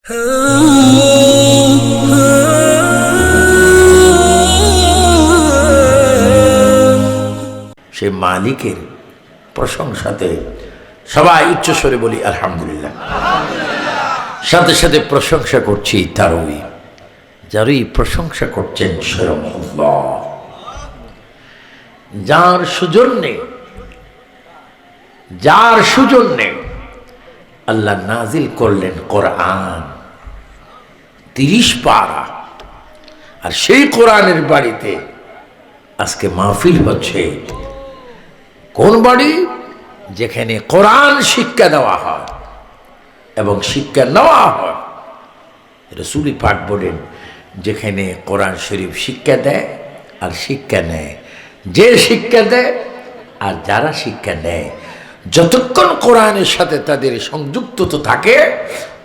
সে মালিকের প্রশংসাতে সবাই উচ্চস্বরে বলি আলহামদুলিল্লাহ। সাথে সাথে প্রশংসা করছি তারই, যারই প্রশংসা করছেন স্বয়ং আল্লাহ, যার সুজন্যে আল্লাহ নাজিল করলেন কোরআন 30 পারা। আর সেই কোরআনের বাড়িতে আজকে মাহফিল হচ্ছে। কোন বাড়ি? যেখানে কোরআন শিক্ষা দেওয়া হয় এবং শিক্ষা নেওয়া হয়। রাসূল পাক বলেন, যেখানে কোরআন শরীফ শিক্ষা দেয় আর শিক্ষা নেয়, যে শিক্ষা দেয় আর যারা শিক্ষা নেয়, যতক্ষণ কোরআনের সাথে তাদের সংযুক্ত তো থাকে,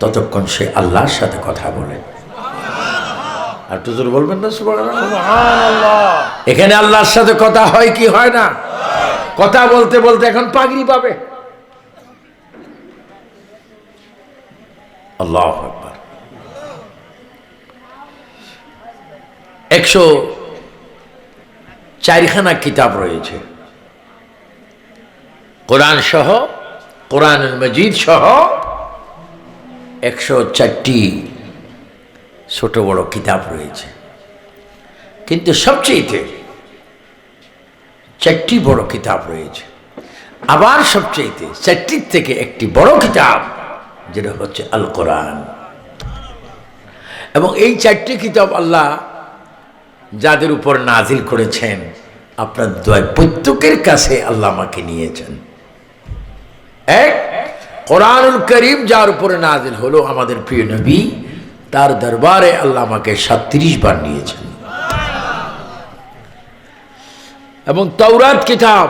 ততক্ষণ সে আল্লাহর সাথে কথা বলে। আর তো জোর বলবেন না সুবহানাল্লাহ। এখানে আল্লাহর সাথে কথা হয় কি হয় না? কথা বলতে বলতে এখন পাগড়ি পাবে। আল্লাহু আকবার। 104খানা কিতাব রয়েছে, কোরআন সহ, কোরআনুল মজিদ সহ 104টি ছোট বড় কিতাব রয়েছে। কিন্তু সবচেয়ে 4টি বড় কিতাব রয়েছে। আবার সবচেয়ে 4টির থেকে একটি বড় কিতাব, যেটা হচ্ছে আল কোরআন। এবং এই 4টি কিতাব আল্লাহ যাদের উপর নাজিল করেছেন, আপনার দোয়া প্রত্যেকের কাছে আল্লাহ আমাকে নিয়েছেন। এক, কোরআনুল করিম যার উপরে নাজিল হলো, আমাদের প্রিয় নবী, তার দরবারে আল্লাহ আমাকে 37 বার নিয়েছেন। এবং তাওরাত কিতাব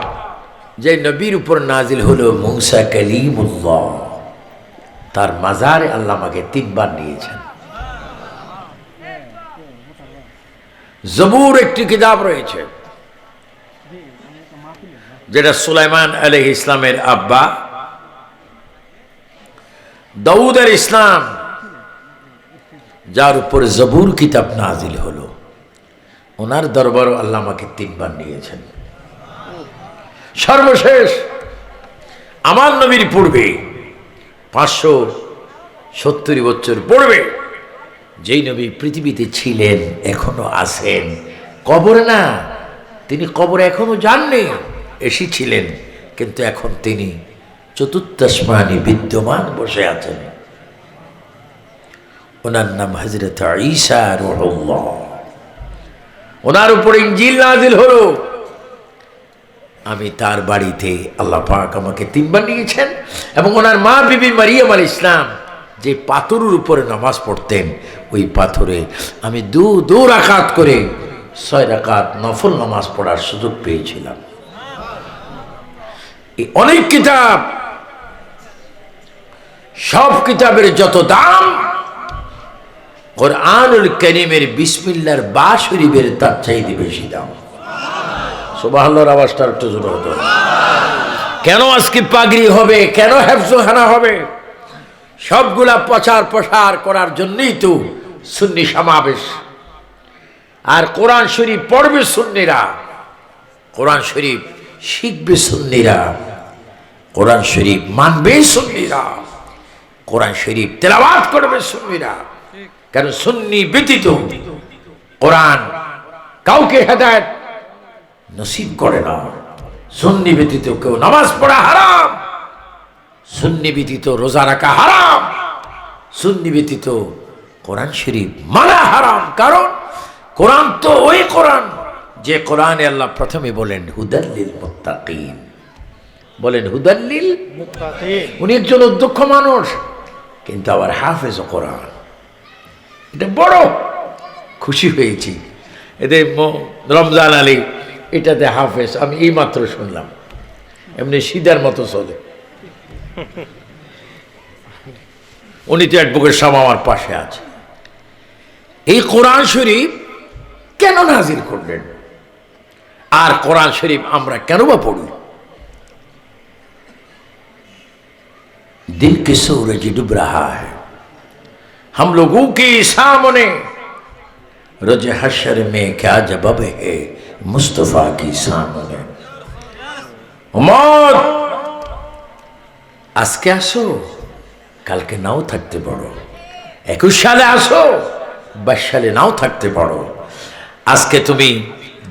যে নবীর উপর নাজিল হলো, মূসা কালিমুল্লাহ, তার মাজারে আল্লাহ আমাকে 3 বার নিয়েছেন। জবুর একটি কিতাব রয়েছে, যেটা সুলাইমান আলাইহিস ইসলামের আব্বা দাউদ আলাইহিস ইসলাম, যার উপর জবুর কিতাব নাজিল হলো, ওনার দরবারও আল্লাহ আমাকে 3 বার নিয়েছেন। সর্বশেষ আমার নবীর পূর্বে 570 বছর পূর্বে যেই নবী পৃথিবীতে ছিলেন, এখনো আছেন, কবরে না, তিনি কবরে এখনো যাননি, এসেছিলেন, কিন্তু এখন তিনি চতুর্থ আসমানে বিদ্যমান বসে আছেন। ওনার নাম হযরত ঈসা রূহুল্লাহ। ওনার উপর ইনজিল নাজিল হলো। আমি তার বাড়িতে, আল্লাহ পাক আমাকে 3 বার নিয়েছেন। এবং ওনার মা বিবি মারিয়াম আলাইহিস সালাম যে পাথরের উপরে নামাজ পড়তেন, ওই পাথরে আমি 2 রাকাত করে 6 রাকাত নফল নামাজ পড়ার সুযোগ পেয়েছিলাম। এই অনেক কিতাব, সব কিতাবের যত দাম, কোরআনুল কারীমের বিসমিল্লাহর বা শরীফের তার চাইতে বেশি দাম। সুবহানাল্লাহর আওয়াজটা একটু জোরে হতো। কেন আজকে পাগড়ি হবে, কেন হেফজখানা হবে? সবগুলা প্রচার প্রসার করার জন্যই তো সুন্নি সমাবেশ। আর কোরআন শরীফ পড়বে সুন্নিরা, কোরআন শরীফ শিখবে সুন্নিরা, কোরআন শরীফ মানবে সুন্নিরা, কোরআন শরীফ তেলাওয়াত করবে সুন্নিরা। কারণ সুন্নি ব্যতীত কোরআন কাউকে হেদায়েত নসিব করে না। সুন্নি ব্যতীত কেউ নামাজ পড়া হারাম, সুন্নি ব্যতীত রোজা রাখা হারাম, সুন্নি ব্যতীত কোরআন শরীফ মানা হারাম। কারণ কোরআন তো ওই কোরআন যে কোরআনে আল্লাহ প্রথমে বলেন হুদাল্লিল মুত্তাকিন, বলেন হুদাল্লিল মুত্তাকিন। উনি একজন অধ্যক্ষ মানুষ, কিন্তু আবার হাফেজ কোরআন। এটা বড় খুশি হয়েছি। এদের রমজান আলী এটাতে হাফেজ, আমি এই মাত্র শুনলাম। এমনি সিদার মতো চলে। উনি তো অ্যাডভোকেট সাহেব আমার পাশে আছে। এই কোরআন শরীফ কেন নাজিল করলেন, আর কোরআন শরীফ আমরা কেন বা পড়ি? दिल के सूरज डूब रहा है, हम लोगों के सामने रोज हशर में क्या जवाब है मुस्तफा की सामने। उम्मत আজকে আসো, কালকে নাও থাকতে পারো। 21 সালে আসো, 22 সালে নাও থাকতে পারো। আজকে তুমি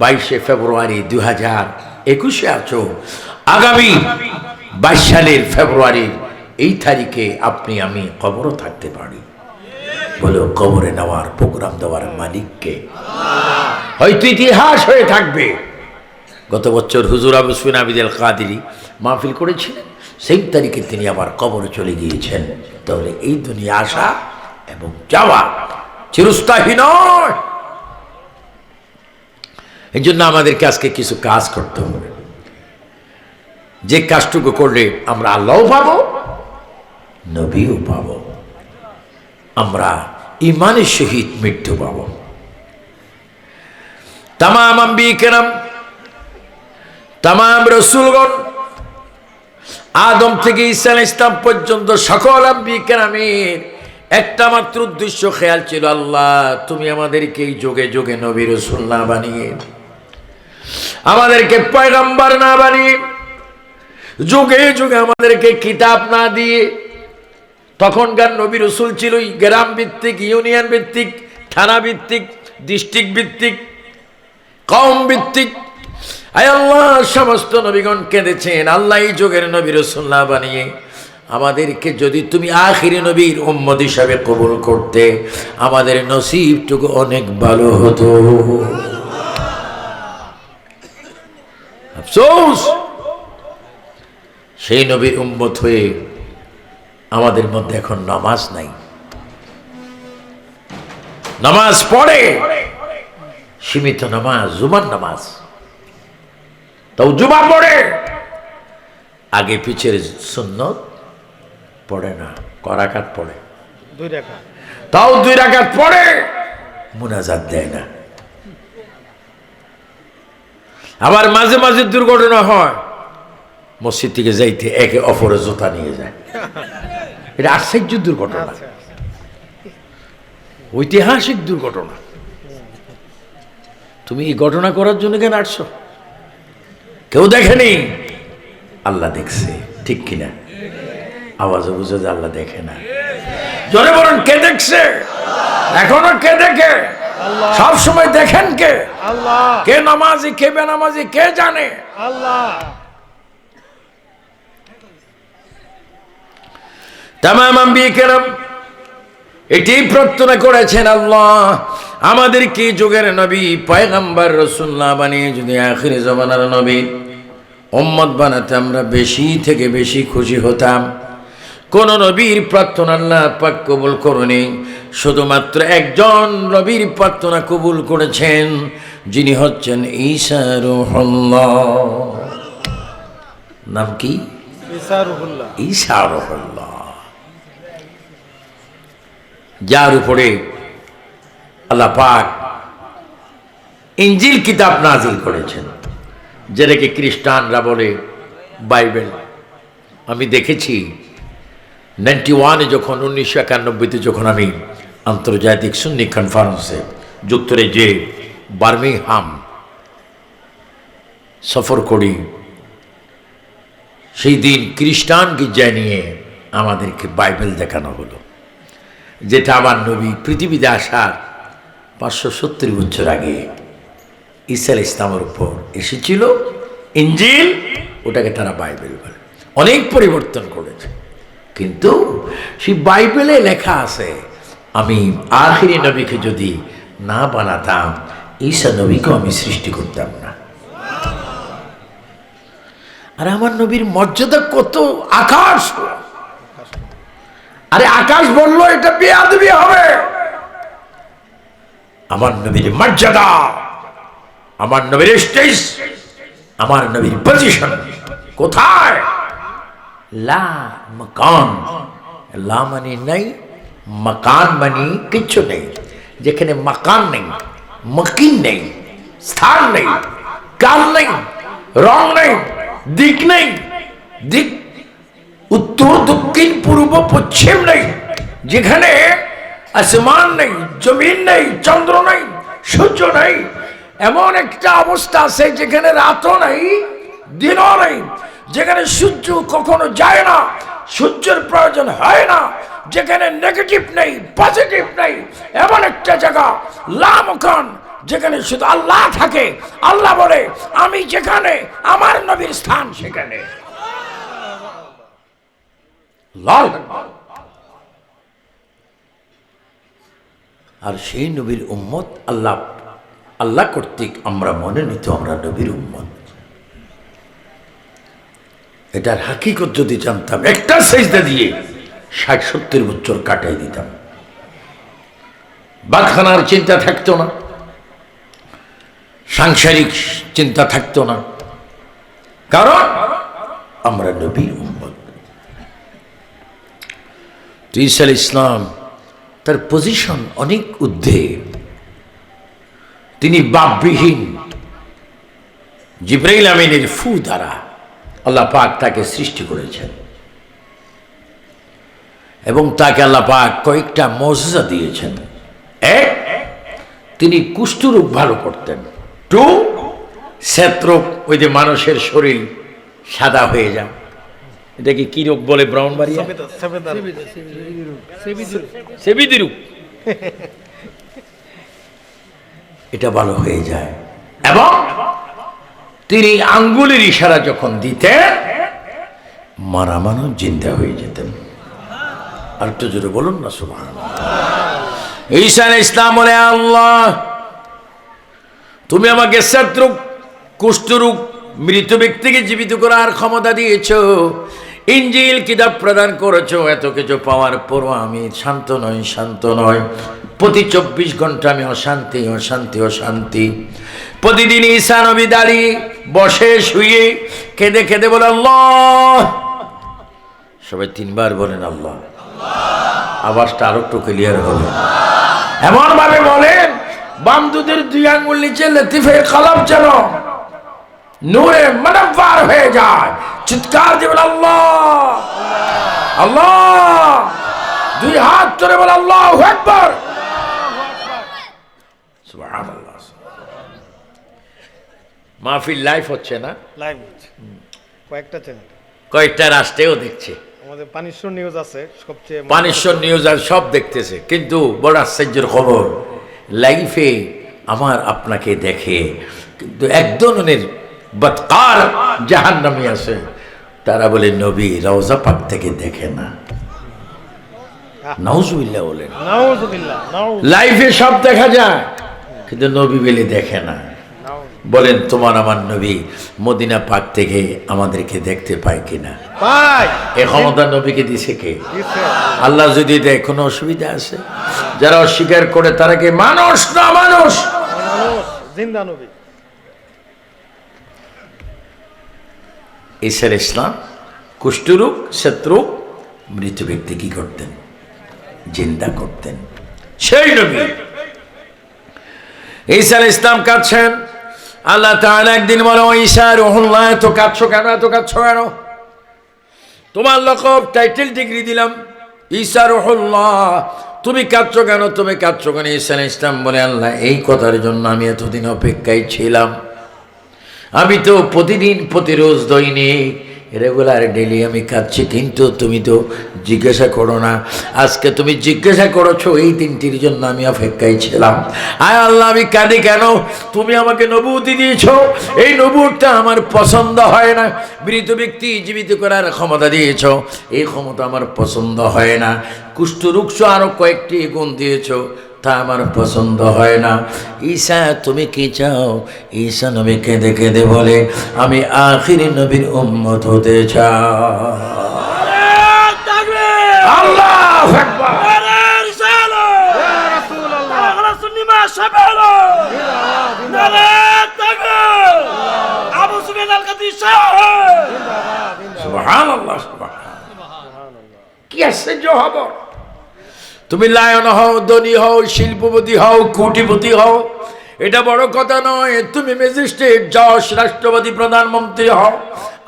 22শে ফেব্রুয়ারি 2021-এ আছো, আগামী 22 সালের ফেব্রুয়ারির এই তারিখে আপনি আমি কবরও থাকতে পারি। বলো কবরে নেওয়ার প্রোগ্রাম দেওয়ার মালিককে। হয়তো ইতিহাস হয়ে থাকবে। গত বছর হুজুর আবু সুফিয়ান আবিদুল কাদেরী মাহফিল করেছিলেন, সেই তারিখে তিনি আবার কবরে চলে গিয়েছেন। তাহলে এই দুনিয়া আসা এবং যাওয়া চিরস্থায়ী নয়। এই জন্য আমাদেরকে আজকে কিছু কাজ করতে হবে, যে কাজটুকু করলে আমরা আল্লাহও পাবো, নবীও পাবো, আমরা ইমানের সহিত মৃত্যু পাবো। তামাম আম্বিয়া কেরাম, তামাম রাসূলগণ, আদম থেকে ঈসা আলাইহিস সালাম পর্যন্ত সকল আম্বিয়া কেরামের একটা মাত্র উদ্দেশ্য খেয়াল ছিল, আল্লাহ তুমি আমাদেরকে এই যুগে যুগে নবী রাসূল না বানিয়ে, আমাদেরকে পয়গম্বর না বানিয়ে, যুগে যুগে আমাদেরকে কিতাব না দিয়ে, তখনকার নবী রাসূল ছিল গ্রাম ভিত্তিক, ইউনিয়ন ভিত্তিক, থানা ভিত্তিক, ডিস্ট্রিক্ট ভিত্তিক, কওম ভিত্তিক। আয় আল্লাহ, সমস্ত নবীগণ কেঁদেছেন, আল্লাহ এই যুগের নবী রাসূল না বানিয়ে আমাদেরকে যদি তুমি আখিরি নবীর উম্মত হিসাবে কবুল করতে, আমাদের নসিবটুকু অনেক ভালো হতো। আফসোস, সেই নবীর উম্মত হয়ে আমাদের মধ্যে এখন নামাজ নাই। নামাজ পড়ে সীমিত নামাজ, জুমার নামাজ, তাও জুমা পড়ে, আগে পিছের সুন্নত পড়ে না, করাকাত পড়ে, 2 রাকাত, তাও 2 রাকাত পড়ে, মুনাজাত দেয় না। আবার মাঝে মাঝে দুর্ঘটনা হয়, মসজিদ থেকে যাইতে একে অপরের জুতা নিয়ে যায়। এটা আশ্চর্য দুর্ঘটনা, ঐতিহাসিক দুর্ঘটনা। তুমি এই ঘটনা করার জন্য কেন আসছো? কেউ দেখেনি, আল্লাহ দেখছে, ঠিক কিনা? আওয়াজে বুঝে যে আল্লাহ দেখে না। জোরে বলুন, কে দেখছে? এখনো কে দেখে? সব সময় দেখেন কে? আল্লাহ। কে নামাজি, কে বেনামাজি, কে জানে? আল্লাহ। তামাম আম্বিয়া কেরাম এটি প্রার্থনা করেছেন, আল্লাহ আমাদেরকে যুগের নবী পয়গম্বর রাসূল না বানিয়ে যদি আখিরি জামানার নবী উম্মত বানাতে আমরা বেশি থেকে বেশি খুশি হতাম। কোন নবীর প্রার্থনা আল্লাহ পাক কবুল করেনি, শুধুমাত্র একজন নবীর প্রার্থনা কবুল করেছেন, যিনি হচ্ছেন ঈসা রূহুল্লাহ। নাম কি? ঈসা রূহুল্লাহ। ঈসা রূহুল্লাহ, যার উপরে আল্লাহ পাক ইনজিল কিতাব নাজিল করেছেন, যেটাকে খ্রিস্টানরা বলে বাইবেল। আমি দেখেছি 91-এ যখন 1991-তে যখন আমি আন্তর্জাতিক সুন্নি কনফারেন্সে যুক্তরাজ্যে বার্মিংহাম সফর করি, সেই দিন খ্রিস্টান গির্জায় নিয়ে আমাদেরকে বাইবেল দেখানো হলো, যেটা আমার নবী পৃথিবীতে আসার 570 বছর আগে ঈসা আলাইহিস সালামের উপর এসেছিল। ইনজিল, ওটাকে তারা বাইবেল বলে। অনেক পরিবর্তন করেছে, কিন্তু সেই বাইবেলে লেখা আছে, আমি আখিরি নবীকে যদি না বানাতাম, ঈসা নবীকেও আমি সৃষ্টি করতাম না। আর আমার নবীর মর্যাদা কত, আকাশ! আরে আকাশ বললো এটা বেয়াদবি হবে। আমার নবীর মর্যাদা, আমার নবীর স্টেজ, আমার নবীর পজিশন কোথায়? লা মাকান, লা মানে নাই, মাকান মানে কিচ্ছু নেই। যেখানে মাকান নেই, মকিন নেই, স্থান নেই, কাল নেই, রং নেই, দিক নেই, দিক উত্তর দক্ষিণ পূর্ব পশ্চিম নেই, যেখানে আসমান নেই, জমিন নেই, চন্দ্র নেই, সূর্য নেই, এমন একটা অবস্থা আছে যেখানে রাতও নেই, দিনও নেই, যেখানে সূর্য কখনো যায় না, সূর্যের প্রয়োজন হয় না, যেখানে নেগেটিভ নেই, পজিটিভ নেই, এমন একটা জায়গা লামকান, যেখানে শুধু আল্লাহ থাকে। আল্লাহ বলে, আমি যেখানে, আমার নবীর স্থান সেখানে। আর সেই নবীর উম্মত আল্লাহ কর্তৃক আমরা মনোনীত, আমরা নবীর উম্মত। এটার হাকিকত যদি জানতাম, একটা সেজদা দিয়ে ৬০-৭০ বছর কাটাই দিতাম। বাদখানার চিন্তা থাকতো না, সাংসারিক চিন্তা থাকতো না, কারণ আমরা নবীর উম্মত। ঈসা আলাইহিস সালাম তার পজিশন অনেক ঊর্ধ্বে। তিনি বাপবিহীন, জিবরাইল আমিনের ফু দ্বারা আল্লাহ পাক তাকে সৃষ্টি করেছেন এবং তাকে আল্লাহ পাক কয়েকটা মুজিজা দিয়েছেন। এক, তিনি কুষ্ঠরোগ ভালো করতেন। 2, শ্বেতরোগ, ওই যে মানুষের শরীর সাদা হয়ে যায়, এটাকে কি রোগ বলে? ব্রাহ্মণবাড়িয়া সেবিদি রোগ, এটা ভালো হয়ে যায়। এবং তিনি আঙ্গুলের ইশারা যখন দিতেন, মারা মানুষ জিন্দা হয়ে যেতেন। আর একটু জোরে বলুন না সুবহানাল্লাহ। ঈসা আলাইহিস সালাম বলে, আল্লাহ তুমি আমাকে শ্বেতরোগ, কুষ্ঠরোগ, মৃত ব্যক্তিকে জীবিত করার ক্ষমতা দিয়েছ, ইনজিল কিতাব প্রদান করেছো, এত কিছু পাওয়ার পরও আমি শান্ত নয়। প্রতি 24 ঘন্টা আমি অশান্তি। প্রতিদিন ঈসা নবী দাঁড়িয়ে, বসে, শুয়ে, কেঁদে বলে আল্লাহ। সবাই 3 বার বলেন আল্লাহ। আওয়াজটা আরো একটু ক্লিয়ার হবে। এমন ভাবে বলেন, বাম দুধের 2 আঙ্গুল নিচে লতিফে কলব যেন নূরে মুনাওয়ার হয়ে যায়। চিৎকার দিয়ে বলে আল্লাহ আল্লাহ। 2 হাত ধরে বলে আল্লাহু আকবার। সুবহানাল্লাহ। মাহফিল লাইভ হচ্ছে না? লাইভ হচ্ছে কয়েকটা চ্যানেল, কয়েকটা রাষ্ট্রেও দেখছে। আমাদের পানিশ্বর নিউজ আছে সবচেয়ে, পানিশ্বর নিউজ আর সব দেখতেছে। কিন্তু বড় আশ্চর্যের খবর, লাইফে আপনাকে দেখে, কিন্তু এক ধরনের বদকার জাহান্নামী আছে, তারা বলে নবী রওজা পাক থেকে দেখে না। নাউজুবিল্লাহ বলেন। নাউজুবিল্লাহ। লাইফে সব দেখা যায়, কিন্তু নবী বলে দেখে না। বলেন, তোমার আমার নবী মদিনা পাক থেকে আমাদেরকে দেখতে পায় কিনা? পায়। এ ক্ষমতা নবীকে দিছে কে? আল্লাহ যদি দেয়, কোনো অসুবিধা আছে? যারা অস্বীকার করে তারা কি মানুষ না মানুষ? জিন্দা নবী। ঈসা আলাইহিস সালাম কুষ্ঠরোগ, শ্বেতরোগ, মৃত ব্যক্তি কি করতেন? জিন্দা করতেন। সেই নবী ঈসা আলাইহিস সালাম কাঁদছেন। আল্লাহ তাআলা একদিন বলে, ও ঈসা রুহুল্লাহ, এত কাঁদছো কেন? তোমার লকব, টাইটেল, ডিগ্রি দিলাম ঈসা রুহুল্লাহ, তুমি কাঁদছো কেন? ঈসা আলাইহিস সালাম বলে, আল্লাহ এই কথার জন্য আমি এতদিন অপেক্ষায় ছিলাম। আমি তো প্রতিদিন, প্রতিরোজ, দৈনিক, রেগুলার, ডেলি আমি কাঁদছি, কিন্তু তুমি তো জিজ্ঞাসা করো না। আজকে তুমি জিজ্ঞাসা করেছো, এই দিনটির জন্য আমি অপেক্ষায় ছিলাম। আয় আল্লাহ, আমি কাঁদি কেন? তুমি আমাকে নবুয়তি দিয়েছো, এই নবুয়তটা আমার পছন্দ হয় না। মৃত ব্যক্তি জীবিত করার ক্ষমতা দিয়েছো, এই ক্ষমতা আমার পছন্দ হয় না। কুষ্ঠরোগ আরো কয়েকটি গুণ দিয়েছো, তা আমার পছন্দ হয় না। ঈসা তুমি কি চাও? ঈসা নবী কেঁদে বলে, আমি আখির নবীর উম্মত হতে চাই। আল্লাহু আকবার। সুবহানাল্লাহ। কি আশ্চর্য খবর! তুমি লায়ন হও, ধনী হও, শিল্পপতি হও, কোটিপতি হও, এটা বড় কথা নয়। তুমি ম্যাজিস্ট্রেট, জজ, রাষ্ট্রপতি, প্রধানমন্ত্রী হও,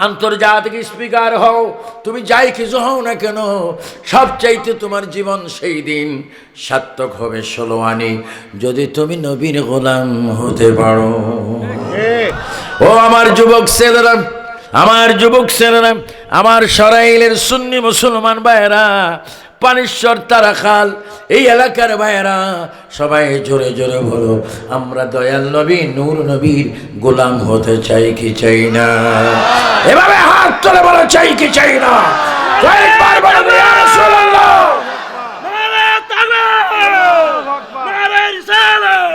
আন্তর্জাতিক স্পিকার হও, তুমি যাই কিছু হও না কেন, সবচাইতে তোমার জীবন সেই দিন সার্থক হবে 16 আনি যদি তুমি নবীর গোলাম হতে পারো। ও আমার যুবক ছেলেরা, আমার যুবক ছেলেরা, আমার সরাইলের সুন্নি মুসলমান ভাইয়েরা, পানিশ্বর তারাখাল এই এলাকার ভাইয়েরা, সবাই জোরে জোরে বলো, আমরা দয়াল নবী নূর নবীর গোলাম হতে চাই কি চাই না? এভাবে হাত তুলে বলো, চাই কি চাই না? কয়েকবার বলো ইয়া রাসূলুল্লাহ। নারে তাকবীর, নারে রিসালাত,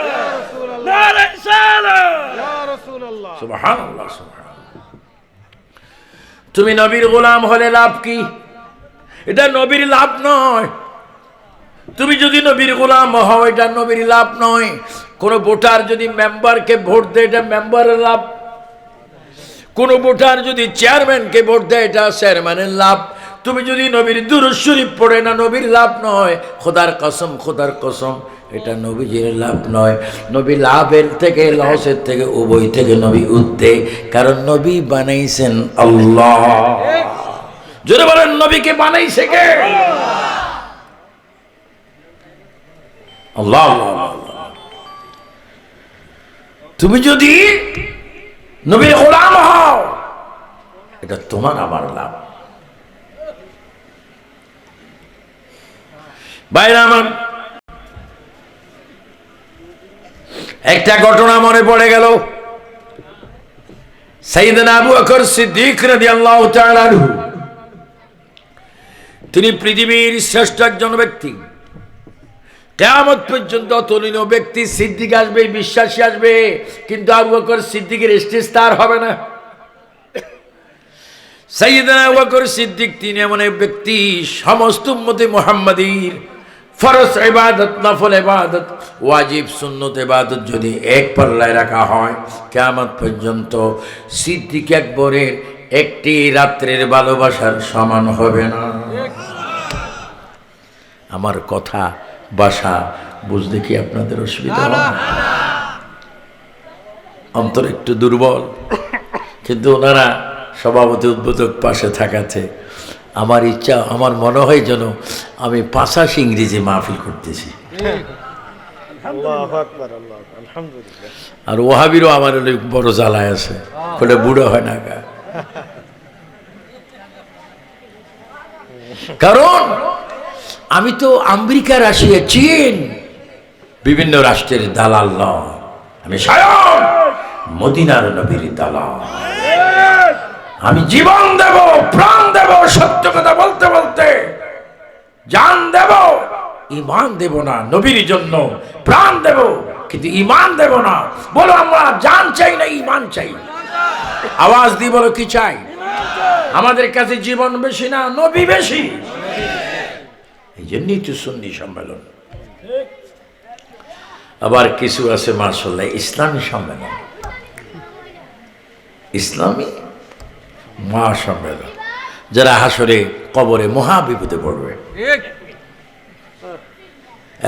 নারে রিসালাত। ইয়া রাসূলুল্লাহ। সুবহানাল্লাহ, সুবহানাল্লাহ। তুমি নবীর গোলাম হলে লাভ কি? এটা নবীর লাভ নয়। তুমি যদি নবীর গোলাম হও, এটা নবীর লাভ নয়। কোন ভোটার যদি মেম্বারকে ভোট দেয়, এটা মেম্বারের লাভ। কোন ভোটার যদি চেয়ারম্যানকে ভোট দেয়, এটা চেয়ারম্যানের লাভ। তুমি যদি নবীর দুরূদ শরীফ পড়ে না, নবীর লাভ নয়। খোদার কসম, খোদার কসম, এটা নবীজির লাভ নয়। নবী লাভের থেকে, লসের থেকে, উভয় থেকে নবী উঠতে, কারণ নবী বানাইছেন আল্লাহ। জোরে বলেন, নবীকে বানাইছে কে? আল্লাহ। তুমি যদি নবীর গোলাম হও, এটা তোমার আমার লাভ। বাইরে আমার একটা ঘটনা মনে পড়ে গেল। সাইয়েদনা আবু বকর সিদ্দিক রাদিয়াল্লাহু তাআলা আনহু, তিনি পৃথিবীর শ্রেষ্ঠ একজন ব্যক্তি। কিয়ামত পর্যন্ত অতুলনীয় ব্যক্তি। সিদ্দিক আসবে, বিশ্বাসী আসবে, কিন্তু আবু বকর সিদ্দিকের স্টেজ তার হবে না। সাইয়েদনা আবু বকর সিদ্দিক তিনি এমন এক ব্যক্তি, সমস্ত উম্মতে মুহাম্মাদীর ফরজ ইবাদত, নফল ইবাদত, ওয়াজিব, সুন্নত ইবাদত যদি এক পাল্লায় রাখা হয়, কিয়ামত পর্যন্ত সিদ্দিক আকবরের একটি রাত্রের ভালোবাসার সমান হবে না। আমার কথা বাসা বুঝতে কি আপনাদের অসুবিধা হয়? অন্তর একটু দুর্বল, কিন্তু ওনারা সভাপতি উদ্বোধক পাশে থাকাতে আমার ইচ্ছা, আমার মনে হয় যেন আমি 5 ইংরেজি মাহফিল করতেছি। আল্লাহু আকবার, আল্লাহু আকবার, আলহামদুলিল্লাহ। আর ওহাবিরও আমার অনেক বড় জ্বালায় আছে, বলে বুড়ো হয় না গা। কারণ আমি তো আমেরিকা, রাশিয়া, চীন বিভিন্ন রাষ্ট্রের দালাল নয়, আমি স্বয়ং মদিনার নবীর দালাল। আমি জীবন দেব, প্রাণ দেব, সত্য কথা বলতে বলতে জান দেব, ঈমান দেব না। নবীর জন্য প্রাণ দেব, কিন্তু ঈমান দেব না। বলো আমরা জান চাই না ঈমান চাই? আওয়াজ দিয়ে বলো কি চাই? আমাদের কাছে জীবন বেশি না, নবী বেশি। এই জন্যই তো সুন্নি সম্মেলন। আবার কিছু আছে মাশাআল্লাহ ইসলামী সম্মেলন, ইসলামী মহাসম্মেলন, যারা হাসরে কবরে মহা বিপদে পড়বে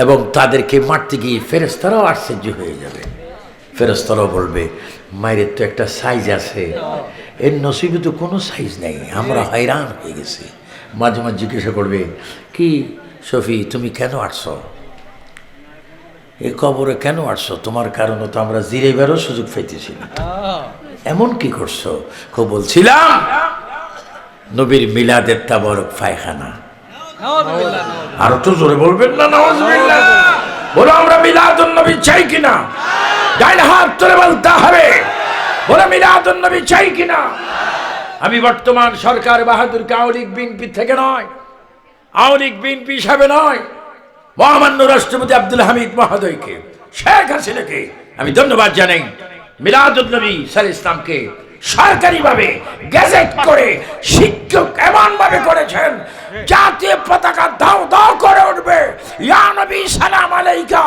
এবং তাদেরকে মারতে গিয়ে ফেরেশতারাও আশ্চর্য হয়ে যাবে। ফেরেশতারাও বলবে, মায়ের তো একটা সাইজ আছে, এর নসিবে তো কোনো সাইজ নেই, আমরা হয়রান হয়ে গেছি। মাঝে মাঝে জিজ্ঞাসা করবে, কি শফি তুমি কেন আসছো এই কবরে, কেন আসছো? তোমার কারণে তো আমরা জিরেবারও সুযোগ পাইতেছি না। এমন কি করছো? খুব বলছিলাম নবীর মিলাদের তাবারক পায়খানা। আরো তো জোরে বলবেন না নাউজুবিল্লাহ। বলো আমরা মিলাদুন নবী চাই কিনা? ডাইন হাত তুলে বলতে হবে, বলো মিলাদুন নবী চাই কিনা? আমি বর্তমান সরকার বাহাদুরকে আওয়ামী লীগ বিএনপি থেকে নয়, আওয়ামী লীগ বিএনপি হিসাবে নয়, মহামান্য রাষ্ট্রপতি আব্দুল হামিদ মহোদয়কে, শেখ হাসিনাকে আমি ধন্যবাদ জানাই। মিলাদুন নবী সাল্লাল্লাহু আলাইহি ইসলামকে সরকারিভাবে গেজেট করে শিক্ষক এমন ভাবে করেছেন, জাতীয় পতাকা দাও দাও করে উঠবে, ইয়া নবী সালাম আলাইকা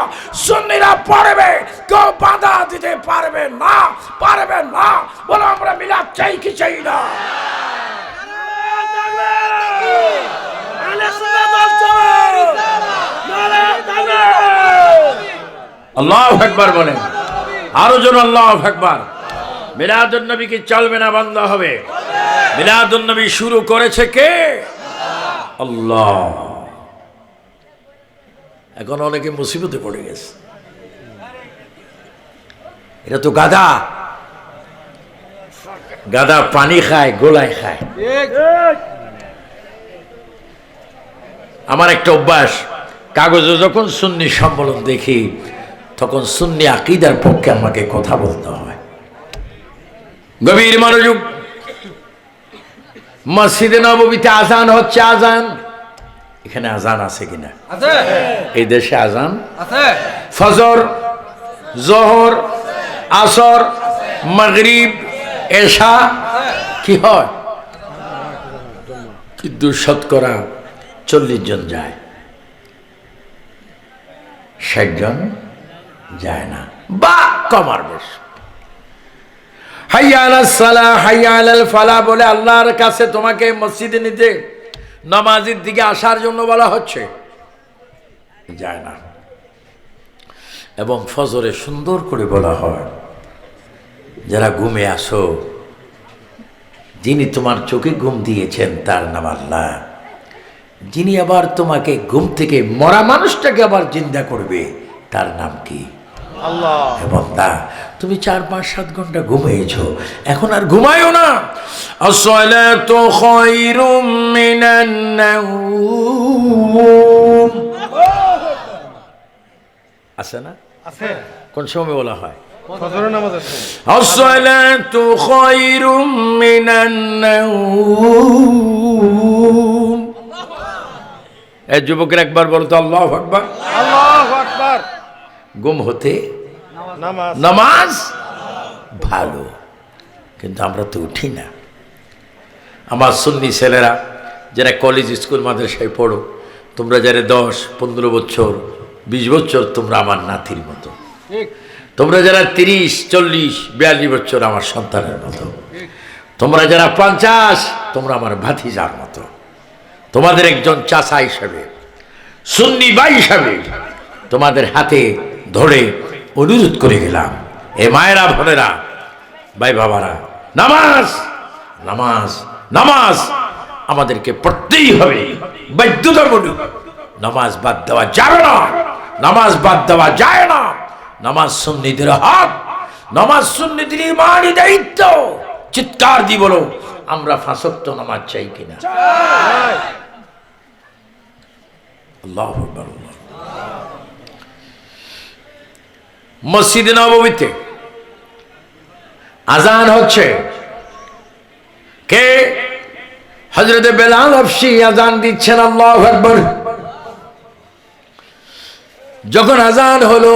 সুন্নিরা পড়বে, কেউ বাধা দিতে পারবে না, পারবে না। বলো আমরা মিলাদ চাই কি চাই না? আল্লাহু আকবার বলেন। আরো জন আল্লাহু আকবার। মিলাদুন নবী কি চলবে না বন্ধ হবে? মিলাদুন নবী শুরু করেছে কে? আল্লাহ। এখন অনেকে মুসিবতে পড়ে গেছে, এটা তো গাধা, গাধা পানি খায় গোলায় খায়। আমার একটা অভ্যাস, কাগজে যখন সুন্নি সম্মেলন দেখি তখন সুন্নি আকীদার পক্ষে আমাকে কথা বলতে হয়। গভীর মনোযোগ। মসজিদে নববীতে আজান হচ্ছে, আজান এখানে আজান আছে কিনা? এই দেশে আজান আছে। ফজর, জোহর, আসর, মাগরিব, এশা কি হয়? কিন্তু শতকরা 40 জন যায়, 60 জন যায় না, বা কমার বেশ। হাইয়া আলাস সালাহ হাইয়া আলাল ফালাহ বলে আল্লাহর কাছে তোমাকে মসজিদে নিতে, নামাজের দিকে আসার জন্য বলা হচ্ছে, যায় না। এবং ফজরে সুন্দর করে বলা হয়, যারা ঘুমে আসো, যিনি তোমার চোখে ঘুম দিয়েছেন তার নাম আল্লাহ, যিনি আবার তোমাকে ঘুম থেকে মরা মানুষটাকে আবার জিন্দা করবে তার নাম কি? আল্লাহ। এবং তা তুমি 4, 5, 7 ঘন্টা ঘুমিয়েছো, এখন আর ঘুমায়ও না। আসসালাতু খায়রুম মিনান নাওম আছে না? আছে। কোন সময় বলা হয়? ফজরের নামাজ আছে। আসসালাতু খায়রুম মিনান নাওম। এই যুবকের একবার বলো তো আল্লাহু আকবার। আল্লাহু আকবার। ঘুম হতে নামাজ। নামাজ ভালো, কিন্তু আমরা তো উঠি না। আমার সুন্নি ছেলেরা যারা কলেজ স্কুল মাদ্রাসায় পড়ো, তোমরা যারা 10, 15 বছর, 20 বছর, তোমরা আমার নাতির মতো। তোমরা যারা 30, 40, 42 বছর আমার সন্তানের মতো। তোমরা যারা 50, তোমরা আমার ভাতিজার মতো। তোমাদের একজন চাচা হিসাবে, সুন্নি ভাই হিসাবে তোমাদের হাতে ধরে অনুরোধ করে গেলাম, এ মায়েরা, বোনেরা, ভাই বাবারা, নামাজ নামাজ নামাজ আমাদেরকে পড়তেই হবে, বাধ্যতামূলক। নামাজ বাদ দেওয়া যাবে না, নামাজ বাদ দেওয়া যায় না। নামাজ সুন্নিদের হক, নামাজ সুন্নিদের ইমানি দায়িত্ব। চিৎকার দি বলো, আমরা 5 ওয়াক্ত নামাজ চাই কিনা? আল্লাহু আকবার। মসজিদে নববীতে আজান হচ্ছে, কে? হযরত বেলাল হাবশী আজান দিচ্ছেন। আল্লাহু আকবার। যখন আজান হলো,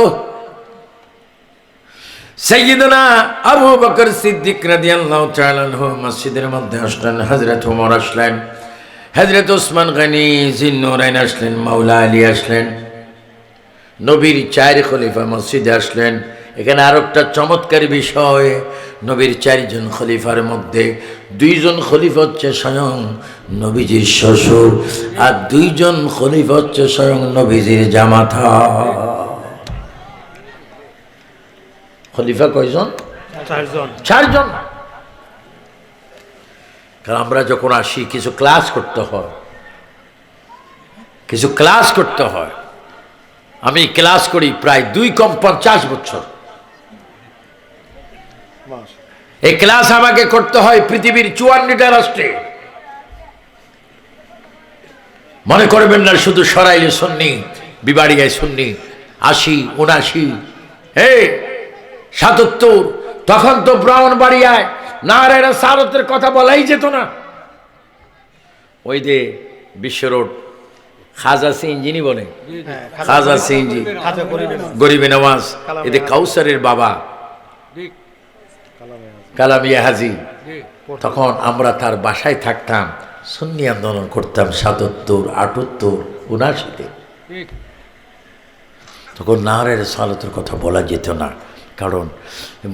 সাইয়্যিদুনা আবু বকর সিদ্দিক রাদিয়াল্লাহু তাআলা আনহু মসজিদের মধ্যে আসলেন, হযরত ওমর আসলেন, হযরত ওসমান গনি জিন্নুরাইন আসলেন, মাওলা আলী আসলেন, নবীর 4 খলিফা মসজিদে আসলেন। এখানে আর একটা চমৎকার বিষয়, নবীর 4 জন খলিফার মধ্যে 2 জন খলিফা হচ্ছে স্বয়ং নবীজির শ্বশুর, আর 2 জন খলিফা হচ্ছে স্বয়ং নবীজির জামাতা। খলিফা কয়জন? 4 জন। 4 জন। কারণ আমরা যখন আসি কিছু ক্লাস করতে হয়, কিছু ক্লাস করতে হয়। আমি ক্লাস করি প্রায় 2 কম 50 বছর। এই ক্লাস আমাকে করতে হয় পৃথিবীর 54টা রাষ্ট্রে। মনে করবেন না শুধু সরাইলে সুন্নি, বিবাড়িয়ায় সুন্নি, 80, 79, 77, তখন তো ব্রাহ্মণবাড়িয়ায় নারায়ণ সারতের কথা বলাই যেত না। ওই যে বিশ্ব রোড খাজা সিংজিনি বলে, খাজা সিংজি, গরিবে নওয়াজ, এদের কাউসারের বাবা কালামিয়া হাজি। তখন আমরা তার বাসায় থাকতাম, সুন্নি আন্দোলন করতাম 77, 78, 79-তে। তখন নারের সালতের কথা বলা যেত না, কারণ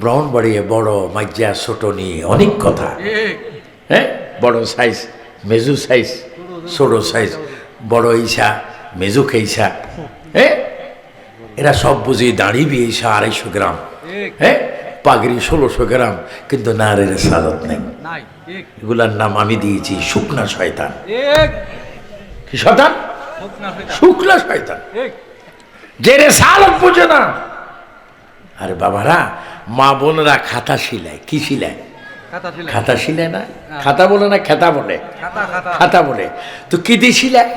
ব্রাহ্মণবাড়িয়ে বড় মাজ্জা ছোট নিয়ে অনেক কথা। বড় সাইজ, মেজু সাইজ, ছোট সাইজ, বড় ইসা, মেজু খেইসা, এরা সব বুঝিয়ে দাঁড়িয়ে বিয়েসা 250 গ্রাম, হ্যাঁ, পাগড়ি 1600 গ্রাম, কিন্তু নারে রেসালত নেই। এগুলার নাম আমি দিয়েছি শুকনা শয়তান। কি শয়তান? শুকনা শয়তান, যে রেসালত বুঝে না। আরে বাবারা, মা বোনরা খাতা শিলায়। কি শিলায়? খাতা শিলায় না? খাতা বলে না, খেতা বলে? খাতা বলে। তো কি দিয়ে শিলায়?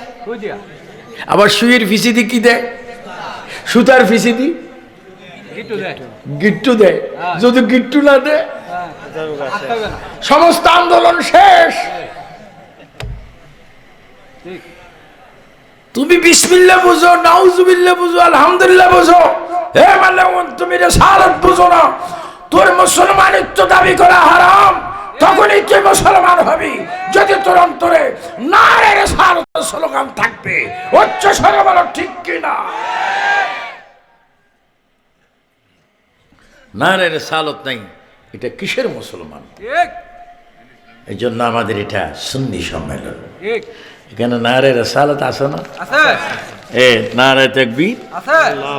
আবার সুইয়ের ফিসিদি কি দেয়? সুতার ফিসিদি গিট্টু দেয়। যদি গিট্টু না দেয়, সমস্ত আন্দোলন শেষ। তুমি বিসমিল্লাহ বুঝো, নাউজুবিল্লাহ বুঝো, আলহামদুলিল্লাহ বুঝো, হে মালাউন তুমি রিসালাত বুঝো না, তোর মুসলমানিত্ব দাবি করা হারাম। তখনই তুই মুসলমান হবি যদি তোর অন্তরে নারে রিসালাত স্লোগান থাকবে। উচ্চ স্বরে বলো ঠিক কিনা? নারে রিসালাত নাই, এটা কিসের মুসলমান? এই জন্য আমাদের এটা সুন্নি সম্মেলন। এখানে নারে রিসালাত আছে না? এ নারে তাকবীর,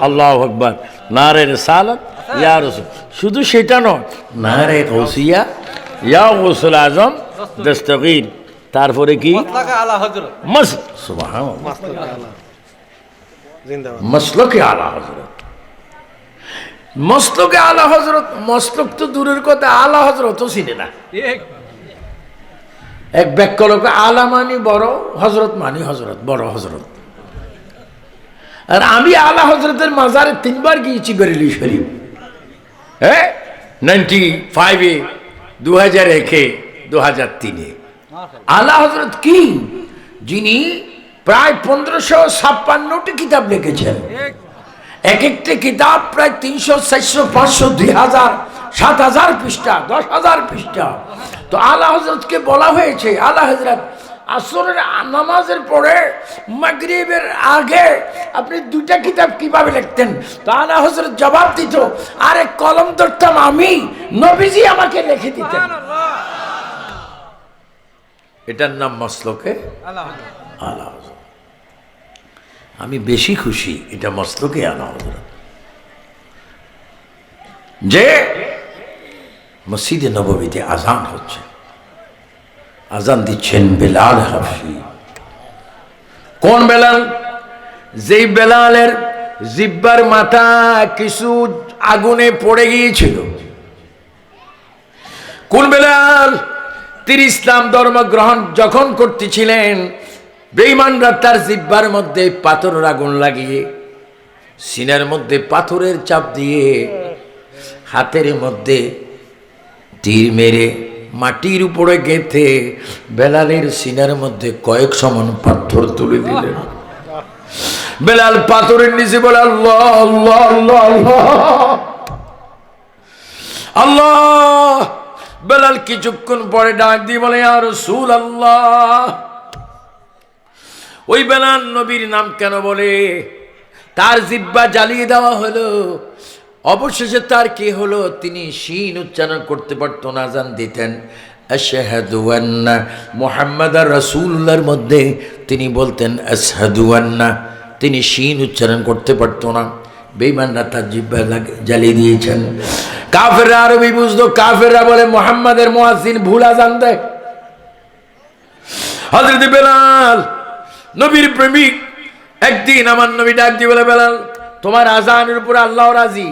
আল্লাহু আকবার, নারে রিসালাত, ইয়া রাসূল। শুধু সেটা নয়, নারে গাউসিয়া, ইয়া গাউসুল আজম দস্তগীর। তারপরে কি? সুবহানাল্লাহ, মাসলকে আলা হযরত। মসলকে আলা হযরত, মসলক তো দূরের কথা, আলা হযরতও চিনে না। এক ব্যাখ্যা লোক আলা মানি বড়, হযরত মানি হযরত, বড় হযরত। আর আমি আলা হযরতের মাজারে 3 বার গিয়েছি, বেরেলি শরীফ। হ্যাঁ, 95-এ, 2001-এ, 2003-এ। আলা হযরত কি? যিনি প্রায় 1556টি কিতাব লিখেছেন। এক একটি কিতাব প্রায় 300, 400, 500, 2000, 7000 পৃষ্ঠা, 10,000 পৃষ্ঠা। তো আলা হযরতকে বলা হয়েছে, আলা হযরত আসরের নামাজের পরে মাগরিবের আগে আপনি 2টা কিতাব কিভাবে লিখতেন? তো আলা হযরত জবাব দিত, আরে কলম ধরতাম আমি, নবীজি আমাকে লিখে দিতেন। এটার নাম মসলকে আলা হযরত। আমি বেশি খুশি এটা মসলকে আলা হযরত, যে মসজিদে নববীতে আজান হচ্ছে, আজান দিচ্ছেন বেলাল হাবশী। কোন বেলাল? যেই বেলালের জিব্বার মাথা কিছু আগুনে পড়ে গিয়েছিল। কোন বেলাল? তিনি ইসলাম ধর্ম গ্রহণ যখন করতেছিলেন, বেঈমানরা তার জিব্বার মধ্যে পাথরের আগুন লাগিয়ে, সিনার মধ্যে পাথরের চাপ দিয়ে, হাতের মধ্যে তীর মেরে মাটির উপরে গেঁথে বেলালের সিনার মধ্যে কয়েক সমান পাথর তুলে দিলেন। বেলাল পাথরের নিচে বলে আল্লাহ আল্লাহ আল্লাহ আল্লাহ আল্লাহ। বেলাল কিছুক্ষণ পরে ডাক দিয়ে বলে ইয়া রাসূলুল্লাহ। ওই বেলাল নবীর নাম কেন বলে? তার জিহ্বা জ্বালিয়ে দেওয়া হলো। অবশেষে তার কি হলো? তিনি শিন উচ্চারণ করতে পারতো না, আযান দিতেন আশহাদু আন্না মুহাম্মাদার রাসূলুল্লাহর মধ্যে তিনি বলতেন আশহাদু আন্না। তিনি শিন উচ্চারণ করতে পারতো না। বেঈমানরা তার জিহ্বা জ্বালিয়ে দিয়েছেন। কাফেররা আরবি বুঝতো, কাফেররা বলে মুহাম্মাদের মুয়াজ্জিন ভুল আযান দেয়। হযরত বেলাল নবীর প্রেমিক, একদিন আমার নবী ডাক দিয়ে বলে বেলাল, তোমার আজানের উপর আল্লাহ রাজি,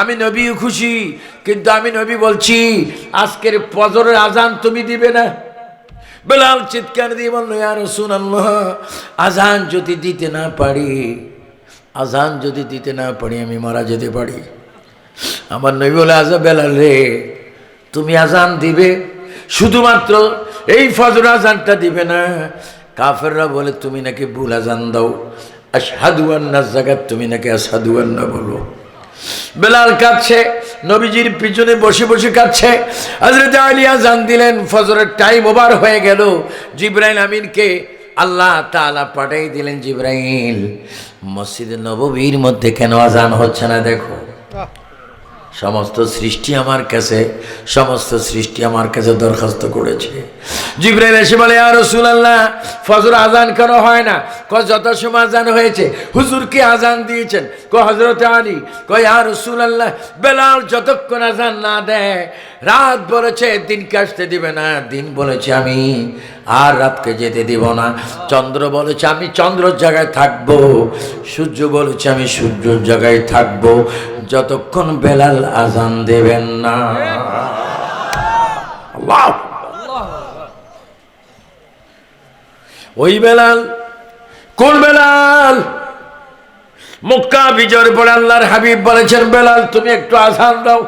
আমি নবীও খুশি, কিন্তু আমি নবী বলছি আজকের ফজরের আজান তুমি দিবে না। বেলাল চিৎকার দিয়ে বলল ইয়া রাসূলুল্লাহ, আজান যদি দিতে না পারি, আজান যদি দিতে না পারি আমি মারা যেতে পারি। আমার নবী বলে আজা বেলাল রে, তুমি আজান দিবে, শুধুমাত্র এই ফজর আজানটা দিবে না। কাফেররা বলে তুমি নাকি ভুল আজান দাও, আশহাদু আন্নার জায়গায় তুমি নাকি আশহাদু আন্না বলো। বেলাল কাঁদছে, নবীজির পিছনে বসে বসে কাঁদছে। হযরত আলী আজান দিলেন, ফজরের টাইম ওভার হয়ে গেল। জিবরাইল আমিনকে আল্লাহ তাআলা পাঠিয়ে দিলেন, জিবরাইল মসজিদে নববীর মধ্যে কেন আজান হচ্ছে না দেখো। সমস্ত সৃষ্টি আমার কাছে দরখাস্ত করেছে। জিবরাইল এসে বলে, ইয়া রাসূলুল্লাহ, ফজর আজান কেন হয় না? কয় যত সময় আজান হয়েছে। হুজুর কি আজান দিয়েছেন? কয় হযরত আলী। কয় ইয়া রাসূলুল্লাহ, বেলাল যতক্ষণ আজান না দেয়, রাত বলেছে দিনকে আসতে দিবে না, দিন বলেছে আমি আর রাতকে যেতে দিব না, চন্দ্র বলেছে আমি চন্দ্রের জায়গায় থাকবো, সূর্য বলেছে আমি সূর্যের জায়গায় থাকবো, যতক্ষণ বেলাল আজান দেবেন না। আল্লাহ, ওই বেলাল কোন বেলাল? মক্কা বিজয়ের পর আল্লাহর হাবিব বলেছেন, বেলাল তুমি একটু আজান দাও,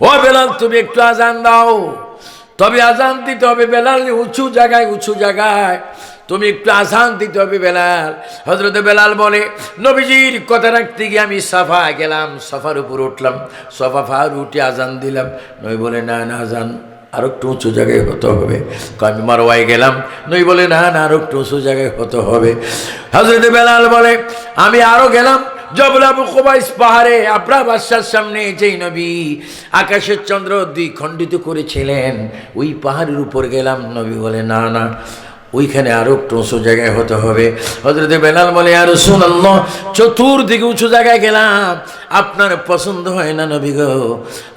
ও বেলাল তুমি একটু আজান দাও। তবে আজান দিতে হবে বেলাল উঁচু জায়গায় তুমি একটু আজান দিতে হবে বেলাল। হযরত বেলাল বলে, নবীজির কথা রাখতে গিয়ে আমি সাফা গেলাম, সাফার উপর উঠলাম, সাফা ফার উঠে আজান দিলাম। নবী বলে, না আজান আর একটু উঁচু জায়গায় হতে হবে। আমি মারওয়ায় গেলাম, নবী বলে, না আর একটু উঁচু জায়গায় হতে হবে। হযরত বেলাল বলে, আমি আরো গেলাম জবল আবু কুবাইস পাহাড়ে, আপনার বাদশার সামনে যেই নবী আকাশের চন্দ্র দুই খণ্ডিত করেছিলেন, ওই পাহাড়ের উপর গেলাম। নবী বলে, না ওইখানে আরো একটু উঁচু জায়গায় হতে হবে। হযরত বেলাল বলে, ইয়া রাসূলুল্লাহ, চতুর্দিকে উঁচু জায়গায় গেলাম, আপনার পছন্দ হয় না নবী গো।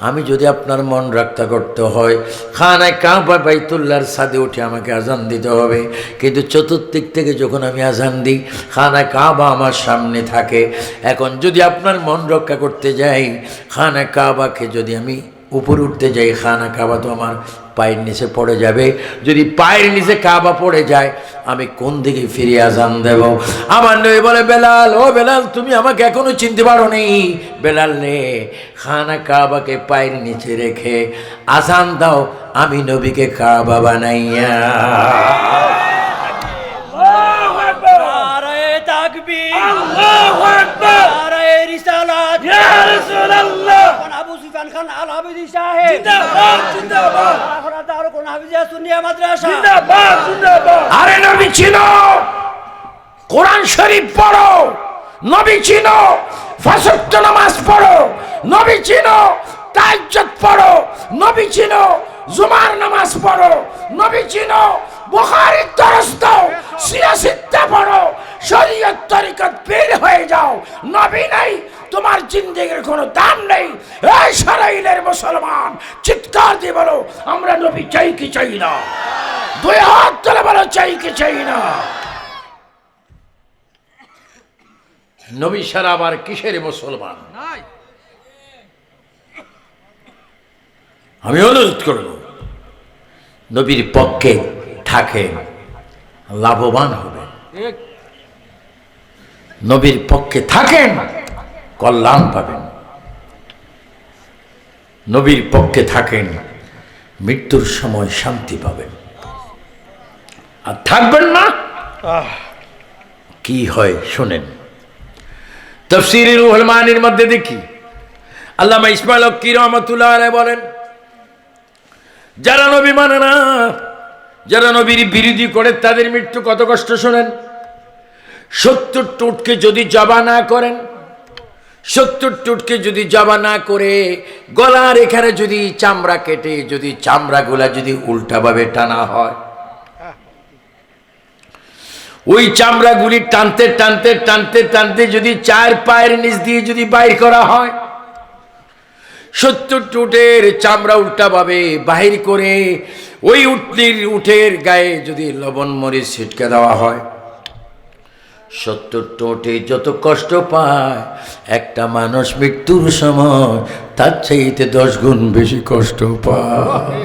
আমি যদি আপনার মন রক্ষা করতে হয়, খানায় কাবা বাইতুল্লাহর ছাদে উঠে আমাকে আজান দিতে হবে, কিন্তু চতুর্দিক থেকে যখন আমি আজান দিই, খানায় কাবা আমার সামনে থাকে। এখন যদি আপনার মন রক্ষা করতে যাই, খানায় কাবাকে যদি আমি উপরে উঠতে যাই, খানা কাবা তো আমার পায়ের নিচে পড়ে যাবে। যদি পায়ের নিচে কাবা পড়ে যায়, আমি কোন দিকে ফিরে আজান দেব? আমার নবী বলে, বেলাল, ও বেলাল, তুমি আমাকে এখনো চিনতে পারো নি? বেলাল রে, খানা কাবাকে পায়ের নিচে রেখে আজান দাও, আমি নবীকে কাবা বানাইয়া। আল্লাহু আকবার, নারে তাকবীর, আল্লাহু আকবার, নারে রিসালাত, ইয়া রাসূলুল্লাহ। আবু সুফিয়ান খান আল হাবিদি সাহেব জিন্দাবাদ, এখন আর কোন হাফিজিয়া সুন্নিয়া মাদ্রাসা জিন্দাবাদ। আরে নবী চিনো, কোরআন শরীফ পড়ো, নবী চিনো, পাঁচ ওয়াক্ত নামাজ পড়ো, নবী চিনো, তাহাজ্জুদ পড়ো, নবী চিনো, জুমার নামাজ পড়ো, নবী চিনো, বুখারীর দরস দাও, সিয়াসিত্তা পড়ো, শরীয়ত তরিকত বের হয়ে যাও। নবী নাই, তোমার জিন্দেগির কোনো দাম নেই। এই ইসরাইলের মুসলমান চিৎকার দিয়ে বলো, আমরা নবী চাই কি চাই না? দুই হাত তুলে বলো, চাই কি চাই না? নবী ছাড়া আবার কিসের মুসলমান? আমি অনুরোধ করব, নবীর পক্ষে থাকেন, লাভবান হবেন। নবীর পক্ষে থাকেন, কল্যাণ পাবেন। নবীর পক্ষে থাকেন, মৃত্যুর সময় শান্তি পাবেন। আর থাকবেন না, কি হয় শোনেন। তাফসীরে রুহুল মানির মধ্যে দেখি আল্লামা ইসমাইল হক্কি রহমাতুল্লাহ আলাইহি বলেন, যারা নবী মানে না, যারা নবীর বিরোধী করে, তাদের মৃত্যু কত কষ্ট শোনেন। 70 টুটকে যদি জবা না করেন, 70 টুটকে যদি জবা না করে, গলার এখানে যদি চামড়া কেটে, যদি চামড়াগুলা যদি উল্টাভাবে টানা হয়, ওই চামড়াগুলি টানতে টানতে টানতে টানতে যদি 4 পায়ের নিচ দিয়ে যদি বাইর করা হয়, 70 টুটের চামড়া উল্টাভাবে বাহির করে ওই উটের গায়ে যদি লবণ মরিচ ছিটকে দেওয়া হয়, 70 টোটে যত কষ্ট পায় একটা মানুষ মৃত্যুর সময়, তার চাইতে 10 গুণ বেশি কষ্ট পায়।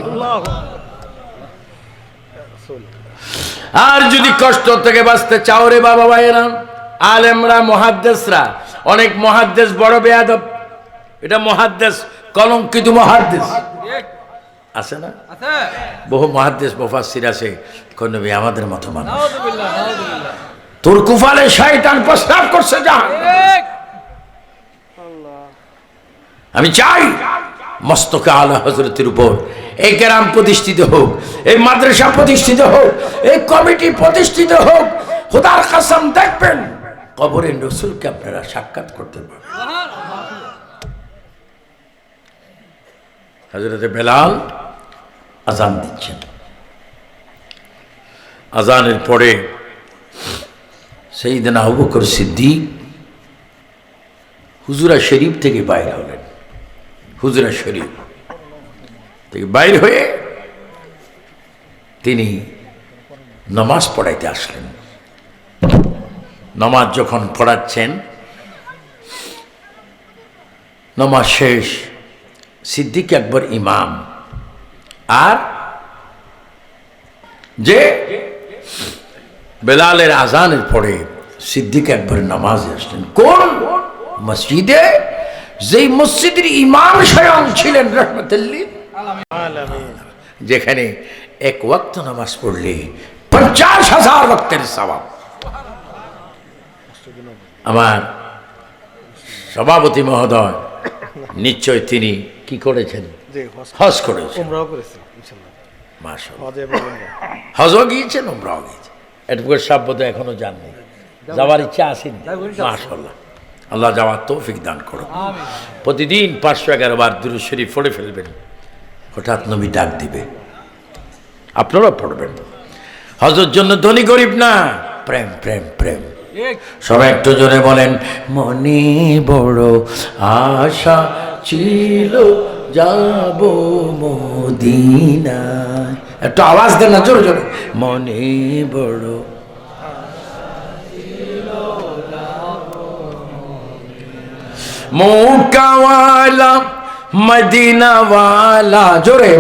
আর যদি কষ্ট থেকে বাঁচতে চাও রে বাবা ভাইয়েরা, আলেমরা, মুহাদ্দিসরা, অনেক মুহাদ্দিস বড় বেয়াদব। এটা মুহাদ্দিস, কলঙ্কিত মুহাদ্দিস আছে না? বহু মুহাদ্দিস মুফাসসির আছে, কোন নবী আমাদের মতো মানুষ। তোর কুফালে শয়তান প্রস্তাব করছে জাহান্নাম। আমি চাই মস্তকে আলা হযরতের উপর এই কেরাম প্রতিষ্ঠিত হোক, এই মাদ্রাসা প্রতিষ্ঠিত হোক, এই কমিটি প্রতিষ্ঠিত হোক। খোদার কসম দেখবেন কবরের রাসূলকে আপনারা সাক্ষাৎ করতে পারবেন। হযরতে বেলাল আজান দিচ্ছেন। আজানের পরে সাইয়েদনা আবু বকর সিদ্দিক হুজুরা শরীফ থেকে বাইরে হলেন। হুজুরা শরীফ থেকে বাইরে হয়ে তিনি নামাজ পড়াইতে আসলেন। নামাজ যখন পড়াচ্ছেন, নামাজ শেষ, সিদ্দিক আকবর ইমাম আর যে বেলালের আজানের পরে সিদ্দিক আকবর নামাজে আসলেন। কোন মসজিদে? যেই মসজিদের ইমাম স্বয়ং ছিলেন রহমতুল্লিল আলামিন। যেখানে এক ওয়াক্ত নামাজ পড়লে 50,000 ওয়াক্তের সওয়াব। আমার সভাপতি মহোদয় নিশ্চয় তিনি কি করেছেন? জি, হজ করেছেন। উমরাও করেছি ইনশাআল্লাহ। মাশাআল্লাহ। হজে এবং উমরা। হজও গিয়েছেন, উমরাও গিয়েছেন। এটুকুর সাব্য তো এখনো যাননি, যাওয়ার ইচ্ছা আসেনি। মাশাআল্লাহ, আল্লাহ যাওয়ার তৌফিক দান করুন। প্রতিদিন 511 বার দুরূদ শরীফ পড়ে ফেলবেন, হঠাৎ নবী ডাক দিবে, আপনারা পড়বেন। হজের জন্য ধনী গরিব না, প্রেম প্রেম প্রেম। সবাই একটু জোরে বলেন, মনে বড় আশা ছিল যাব মদিনায়। একটু আওয়াজ দেন না, জোরে জোরে। মনে বড় মক্কাওয়ালা মদিনাওয়ালা, জোরে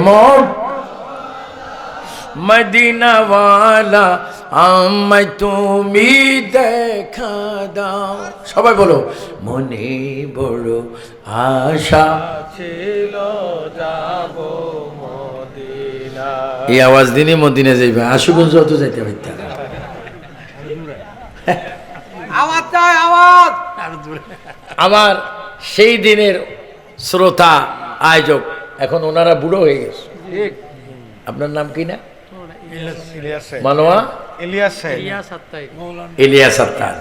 মদিনাওয়ালা আমায় তুমি দেখা দাও। সবাই বলো, মনে বড় আশা ছিল যাব মদিনা। এই আওয়াজ দিনই মদিনা যাইবে, আশুগঞ্জ অত যাইতে পারতাম। আওয়াজ চাই, আওয়াজ। আমার সেই দিনের শ্রোতা আয়োজক, এখন ওনারা বুড়ো হয়ে গেছে। আপনার নাম কি না? ইলিয়াস সাহেব। মানোয়া ইলিয়াস সাহেব। ইলিয়াস আত্তার।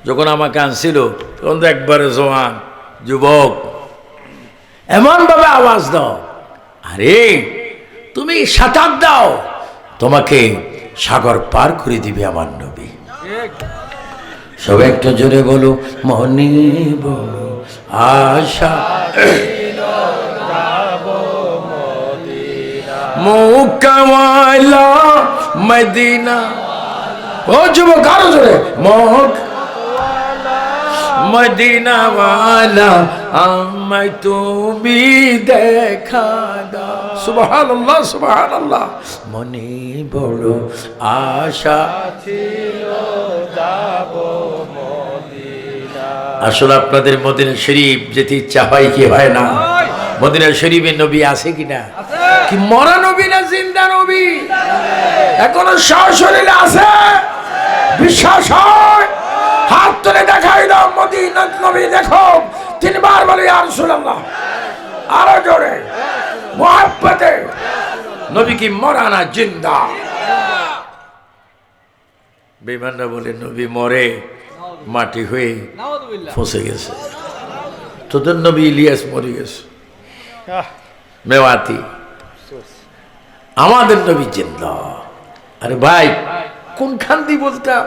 যখন আমাকে আনছিল তখন তো একবারে জওয়ান যুবক, এমন ভাবে আওয়াজ দাও, আরে তুমি সাঁতার দাও, তোমাকে সাগর পার করে দিবে আমার নবী। সবাই একটু জোরে বলো, মনে বড় আশা মক্কাওয়ালা মদিনা। ও যুবক আরো জোরে, মদিনাওয়ালা আমায় তুমি দেখা দাও। সুবহানাল্লাহ সুবহানাল্লাহ। মনে বড় আশা ছিল যাব মদিনা। আসলে আপনাদের মদিনা শরীফ যেতে ইচ্ছা হয় কি হয় না? মদিনা শরীফের নবী আছে কিনা? কি মরা নবী না জিন্দা নবী? এখনো সশরীরে আছে? বিশ্বাস হয়? হাত তুলে দেখাই দাও মদিনা নবী দেখো। 3 বার বলে ইয়া রাসূলুল্লাহ, আরো জোরে মুহাব্বতে। নবী কি মরা না জিন্দা? বেঈমানরা বলে নবী মরে মাটি হয়ে ফসে গেছে। তোদের নবী ইলিয়াস মরে গেছে, আহ, মেওয়াতি। আমাদের নবী জিন্দা। আরে ভাই কোনখান দিয়ে বলতাম?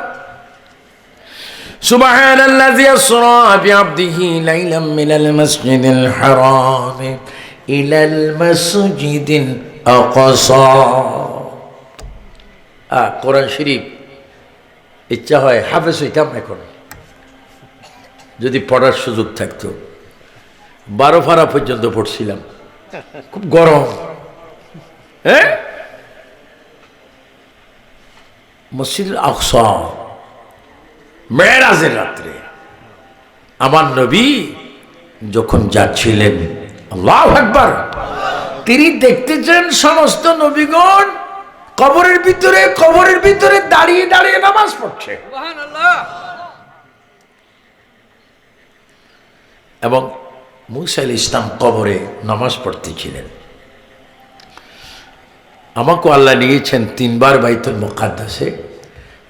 সুবহানাল্লাযী আসরা বিআবদিহি লাইলাম মিনাল মাসজিদিল হারাম ইলাল মাসজিদিল আকসা। কোরআন শরীফ ইচ্ছা হয় হাফেজ হইতাম এখন, যদি পড়ার সুযোগ থাকতো। 12 পারা পর্যন্ত পড়ছিলাম, খুব গরম। হ্যাঁ, মসজিদুল আকসা মেরাজের রাত্রে আমার নবী যখন যাচ্ছিলেন, আল্লাহু আকবার, তিনি দেখতেছেন সমস্ত নবীগণ কবরের ভিতরে দাঁড়িয়ে দাঁড়িয়ে নামাজ পড়ছে। এবং মুসা আলাইহিস ইসলাম কবরে নামাজ পড়তেছিলেন। আমাকে আল্লাহ নিয়েছেন 3 বার বাইতুল মুকাদ্দাসে,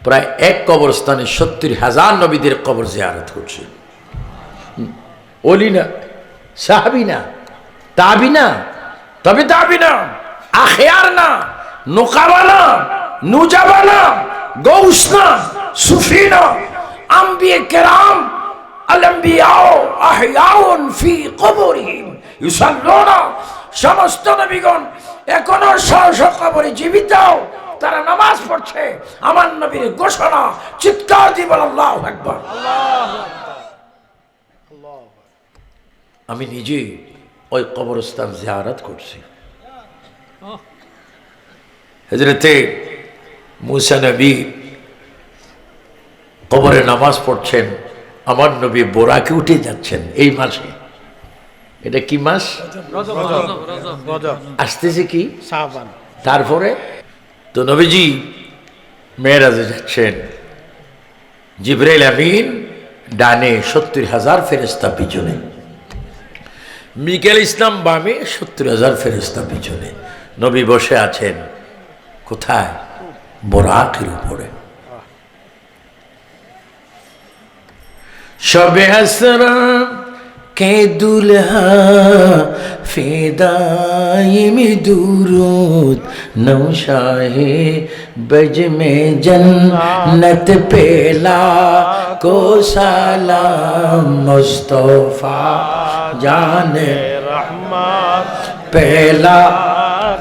প্রায় এক কবরস্থানে 70,000 নবীদের কবর জিয়ারত করছে। ওলি না, সাহাবী না, তাবি না, তবে দাবি না, আখিয়ার না, নোকাবা না, নুজাবা না, গৌস না, সুফি না, আম্বিয়ে কেরাম আল-আম্বিয়াউ আহইয়াউন ফি কুবুরিহিম ইউসাল্লুনা, সমস্ত নবীগণ এখনো কবরে জীবিত, তারা নামাজ পড়ছে। আমার নবীর ঘোষণা, চিৎকার দিয়ে বল আল্লাহু আকবার। আমি নিজে ওই কবরস্থান জিয়ারত করছি। হযরতে মুসা নবী কবরে নামাজ পড়ছেন, আমার নবী বোরাকে উঠে যাচ্ছেন এই মাসে। এটা কি মাস? রজব, আসতেছে কি শাবান। তারপরে তো নবীজি মেরাজে যাচ্ছেন, জিবরাইল আমিন ডানে, 70,000 ফেরেশতা পিছনে, মিকাইল ইসলাম বামে, 70,000 ফেরেশতা পিছনে। নবী বসে আছেন কোথায়? বোরাকের উপরে। শবে আসরা কে দুলহা ফিদায়ে দুরুদ নৌশাহে বজ মে জন্নত পেলা কো সালাম মুস্তফা জানে রহমত পেলা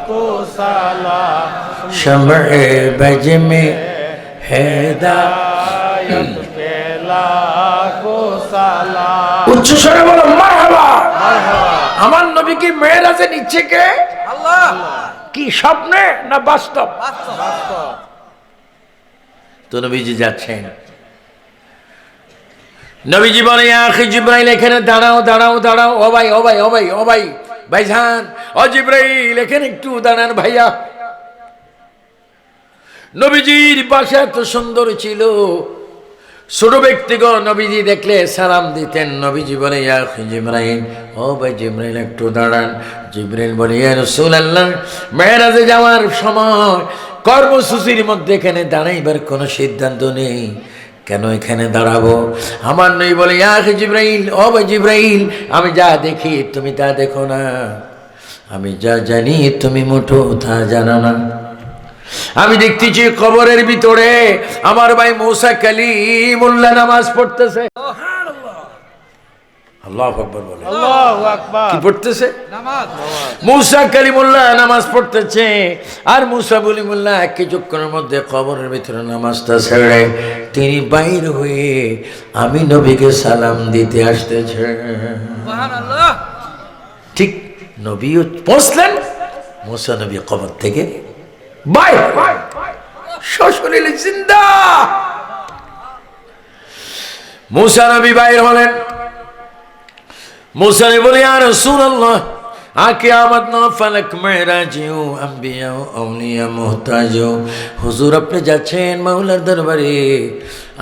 কো সালাম, शम्ए बज में हैदा। পেলা কো সালাম। উচ্চ স্বরে বলো মারহাবা। আমার নবী কি মেরাজে নিচ্ছে কে? আল্লাহ। কি স্বপ্নে না বাস্তব? তো নবীজি যাচ্ছেন, নবীজি বলে আখি জিব্রাইল এখানে দাঁড়াও দাঁড়াও দাঁড়াও। ও ভাই ও ভাই ও ভাই ও ভাই ভাইজান, ও জিব্রাইল এখানে একটু দাঁড়ান ভাইয়া। নবীজির বাসা এত সুন্দর ছিল, ছোট ব্যক্তিগণ নবীজি দেখলে সালাম দিতেন। নবীজি বলে ইয়া জিব্রাইল, ও ভাই জিব্রাইল একটু দাঁড়ান। জিব্রাইল বলে ইয়া রাসূলুল্লাহ, মেরাজে যাওয়ার সময় কর্মসূচির মধ্যে এখানে দাঁড়াইবার কোনো সিদ্ধান্ত নেই, কেন এখানে দাঁড়াবো? আমার নবী বলে ইয়া জিব্রাইল, ও ভাই জিব্রাইল, আমি যা দেখি তুমি তা দেখো না, আমি যা জানি তুমি মুঠো তা জানো না। আমি দেখতেছি কবরের ভিতরে আমার ভাই মূসা কালিমুল্লাহ নামাজ পড়তেছে। আল্লাহু আকবার বলে। আল্লাহু আকবার। কি পড়তেছে? নামাজ। মূসা কালিমুল্লাহ নামাজ পড়তেছে। আর মূসা কালিমুল্লাহ কিছুক্ষণের মধ্যে কবরের ভিতরে নামাজটা ছেড়ে তিনি বাইর হয়ে আমি নবীকে সালাম দিতে আসতেছে। সুবহানাল্লাহ। ঠিক নবীও পৌঁছলেন, মূসা নবী কবর থেকে বাইর সশরীরে জিন্দা। মূসা নবী বাইর হলেন। মূসা নবী বলে ইয়া রাসূলুল্লাহ, কিয়ামত না ফালক মেরাজিও আম্বিয়া আউলিয়া মুহতাজো। হুজুর আপনি যাচ্ছেন মাওলার দরবারে,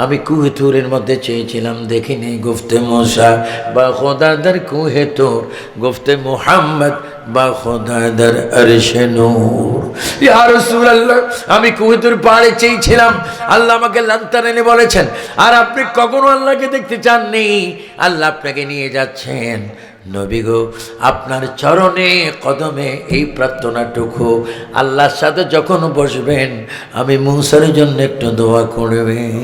আমি কুহে তুরের মধ্যে চেয়েছিলাম দেখিনি। গুফতে মূসা বা খোদা দর কুহে তুর, গুফতে মুহাম্মদ বা খোদা দর আরশে নূর। ইয়া রাসূলুল্লাহ, আমি কুহে তুর পাহাড়ে চেয়েছিলাম, আল্লাহ আমাকে লান্তারানি বলেছেন। আর আপনি কখনো আল্লাহকে দেখতে চাননি, আল্লাহ আপনাকে নিয়ে যাচ্ছেন। নবী গো, আপনার চরণে কদমে এই প্রার্থনাটুকু, আল্লাহর সাথে যখন বসবেন আমি মূসার জন্য একটু দোয়া করবেন।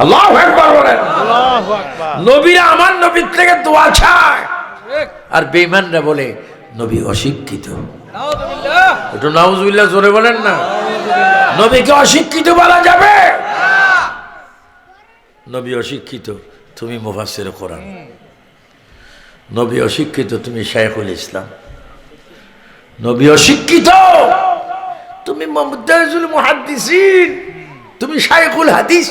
আল্লাহু আকবার বলেন। আল্লাহু আকবার। নবীরা আমার নবীর থেকে দোয়া চায়, আর বেঈমানরা বলে নবী অশিক্ষিত। নাউযুবিল্লাহ। একটু নাউযুবিল্লাহ জোরে বলেন না। নবীকে অশিক্ষিত বলা যাবে? নবী অশিক্ষিত, তুমি মুফাসসিরে কোরআন। নবী অশিক্ষিত, তুমি শাইখুল ইসলাম। নবী অশিক্ষিত, তুমি মুমতাজুল মুহাদ্দিসিন, তুমি শাইখুল হাদিস।